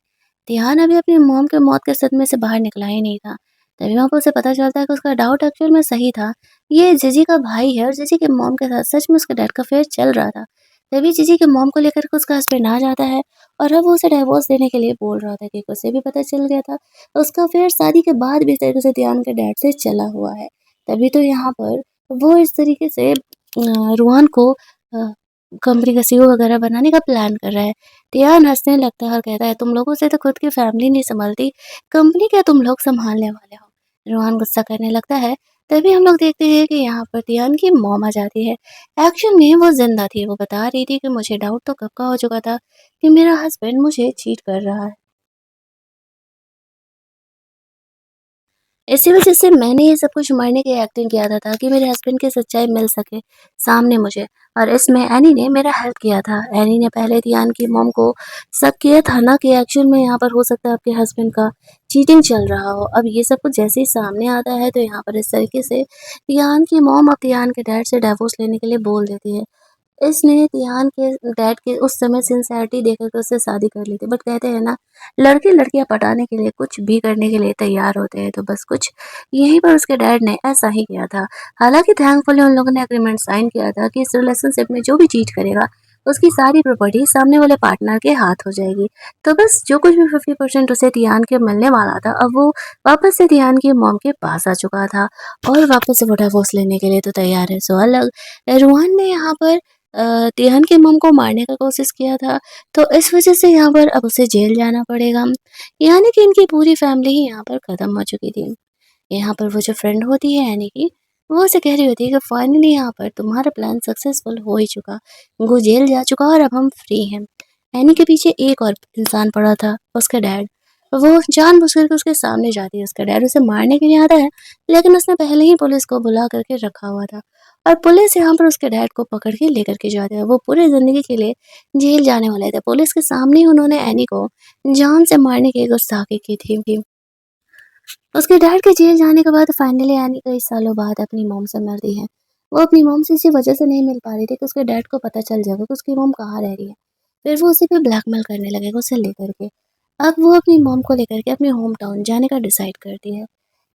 ध्यान अभी अपनी मॉम के मौत के सदमे से बाहर निकला ही नहीं था। तभी वहाँ पे उसे पता चलता है कि उसका डाउट एक्चुअल में सही था। ये जीजी का भाई है और जीजी के मॉम के साथ सच में उसके डैड का अफेयर चल रहा था। तभी जीजी के मॉम को लेकर के उसका हस्बैंड आ जाता है और अब वो उसे डिवोर्स देने के लिए बोल रहा था कि उसे भी पता चल गया था। उसका अफेयर शादी के बाद भी इस तरीके से ध्यान के डैड से चला हुआ है। तभी तो यहाँ पर वो इस तरीके से रूहान को कंपनी का सीईओ वगैरह बनाने का प्लान कर रहा है। ध्यान हँसने लगता है और कहता है, तुम लोगों से तो खुद की फैमिली नहीं संभलती, कंपनी क्या तुम लोग संभालने वाले हो। रोहन गुस्सा करने लगता है। तभी हम लोग देखते हैं कि यहाँ पर ध्यान की मॉम आ जाती है। एक्शन में वो जिंदा थी, वो बता रही थी कि मुझे डाउट तो कब का हो चुका था कि मेरा हस्बैंड मुझे चीट कर रहा है। इसी वजह से मैंने ये सब कुछ मरने की एक्टिंग किया था ताकि मेरे हस्बैंड की सच्चाई मिल सके सामने मुझे। और इसमें एनी ने मेरा हेल्प किया था। एनी ने पहले धियान की मॉम को शक किया था ना कि एक्चुअल में यहाँ पर हो सकता है आपके हस्बैंड का चीटिंग चल रहा हो। अब ये सब कुछ जैसे ही सामने आता है तो यहाँ पर इस तरीके से धियान की मॉम अब धियान के डैड से डिवोर्स लेने के लिए बोल देती है। इसने ध्यान के डैड के उस समय सिंसियरिटी देख कर के उससे शादी कर ली थी। बट कहते हैं ना, लड़के लड़कियां पटाने के लिए कुछ भी करने के लिए तैयार होते हैं। तो बस कुछ यहीं पर उसके डैड ने ऐसा ही किया था। हालांकि थैंकफुली उन लोगों ने एग्रीमेंट साइन किया था कि इस रिलेशनशिप में जो भी चीट करेगा उसकी सारी प्रॉपर्टी सामने वाले पार्टनर के हाथ हो जाएगी। तो बस जो कुछ भी 50% उसे ध्यान के मिलने वाला था, अब वो वापस से ध्यान की मॉम के पास आ चुका था और वापस से वो डिवोर्स लेने के लिए तो तैयार है। सो अलग रूहान ने यहाँ पर तिहान की मॉम को मारने का कोशिश किया था, तो इस वज़ह से यहाँ पर अब उसे जेल जाना पड़ेगा। यानी कि इनकी पूरी फैमिली ही यहाँ पर ख़त्म हो चुकी थी। यहाँ पर वो जो फ्रेंड होती है यानी कि, वो उसे कह रही होती है कि फाइनली यहाँ पर तुम्हारा प्लान सक्सेसफुल हो ही चुका। वो जेल जा चुका और अब हम फ्री हैं। एनी के पीछे एक और इंसान पड़ा था, उसका डैड। वो जानबूझ कर के उसके सामने जाती है, उसका डैड उसे मारने के लिए आता है, लेकिन उसने पहले ही पुलिस को बुला करके रखा हुआ था और पुलिस यहाँ पर उसके डैड को पकड़ के लेकर के जाते हैं। वो पूरी ज़िंदगी के लिए जेल जाने वाले थे। पुलिस के सामने ही उन्होंने एनी को जान से मारने की गुस्ताखी की थी। उसके डैड के जेल जाने के बाद फाइनली एनी कई सालों बाद अपनी मॉम से मिलती है। वो अपनी मॉम से इसी वजह से नहीं मिल पा रही थी कि उसके डैड को पता चल जाएगा कि उसकी मॉम कहाँ रह रही है। फिर वो उसी पे ब्लैकमेल करने लगेगा उसे लेकर के। अब वो अपनी मॉम को लेकर के अपने होम टाउन जाने का डिसाइड करती है।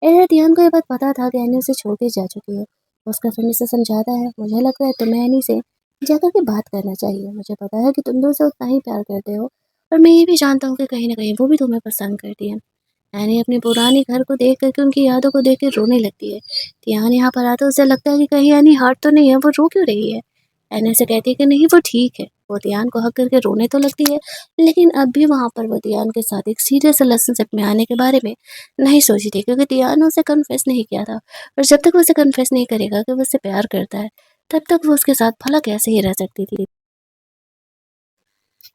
इधर टियान को ये बात पता था कि एनी उसे छोड़ के जा चुकी है। उसका फ्रेंड उसे समझाता है, मुझे लगता है तुम्हें एनी से जाकर के बात करना चाहिए। मुझे पता है कि तुम दोनों से उतना ही प्यार करते हो और मैं ये भी जानता हूँ कि कहीं न कहीं वो भी तुम्हें पसंद करती है। एनी अपने पुराने घर को देख कर के उनकी यादों को देख के रोने लगती है। टियान यहाँ पर आता है, उसे लगता है कि कहीं एनी हर्ट तो नहीं है, वो रो क्यों रही है? एनी से कहती है कि नहीं वो ठीक है। वो टियान को हग करके रोने तो लगती है, लेकिन अब भी वहाँ पर वो टियान के साथ एक सीरियस रिलेशनशिप में आने के बारे में नहीं सोची थी क्योंकि टियान ने उसे कन्फेस नहीं किया था और जब तक वो उसे कन्फेस नहीं करेगा कि वो उससे प्यार करता है, तब तक वो उसके साथ भला कैसे ही रह सकती थी।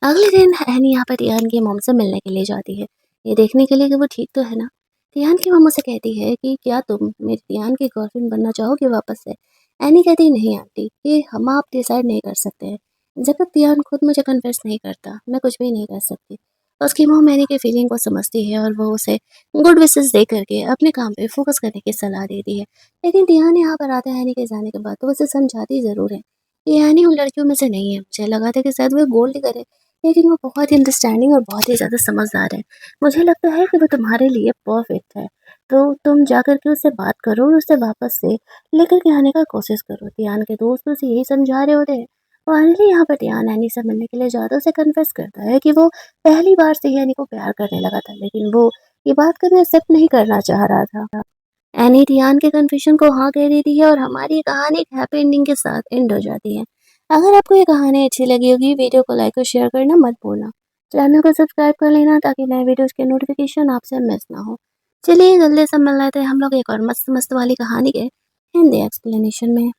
अगले दिन एनी यहाँ पर टियान की मॉम से मिलने के लिए जाती है, ये देखने के लिए कि वो ठीक तो है ना। टियान की मॉम उसे कहती है कि क्या तुम मेरी टियान की गर्लफ्रेंड बनना चाहोगे वापस से? एनी कहती है नहीं आंटी, ये हम आप डिसाइड नहीं कर सकते हैं। जब तक टियान खुद मुझे कन्फेस नहीं करता, मैं कुछ भी नहीं कर सकती। उसकी मॉम एनी की फीलिंग को समझती है और वो उसे गुड विशेस दे करके अपने काम पे फोकस करने की सलाह देती है। लेकिन टियान यहाँ पर आता है एनी के जाने के बाद तो उसे समझाती ज़रूर है। ये एनी उन लड़कियों में से नहीं है। मुझे लगा था कि शायद वो गोल्ड डिगर है, लेकिन वो बहुत ही अंडरस्टैंडिंग और बहुत ही ज़्यादा समझदार है। मुझे लगता है कि वो तुम्हारे लिए परफेक्ट है। तो तुम जाकर के उससे बात करो और उसे वापस से लेकर के आने का कोशिश करो। टियान के दोस्त उसे यही समझा रहे होते हैं। फाइनली यहाँ पर टियान एनी से मिलने के लिए जाता है, उसे कन्फेस करता है कि वो पहली बार से ही एनी को प्यार करने लगा था, लेकिन वो ये बात कभी एक्सेप्ट नहीं करना चाह रहा था। एनी टियान के कन्फेशन को हाँ कह देती है और हमारी कहानी एक हैप्पी एंडिंग के साथ एंड हो जाती है। अगर आपको ये कहानी अच्छी लगी होगी, वीडियो को लाइक और शेयर करना मत भूलना। चैनल को सब्सक्राइब कर लेना ताकि नए वीडियोस के नोटिफिकेशन आपसे मिस ना हो। चलिए जल्दी से मिल लेते हैं हम लोग एक और मस्त मस्त वाली कहानी के हिंदी एक्सप्लेनेशन में।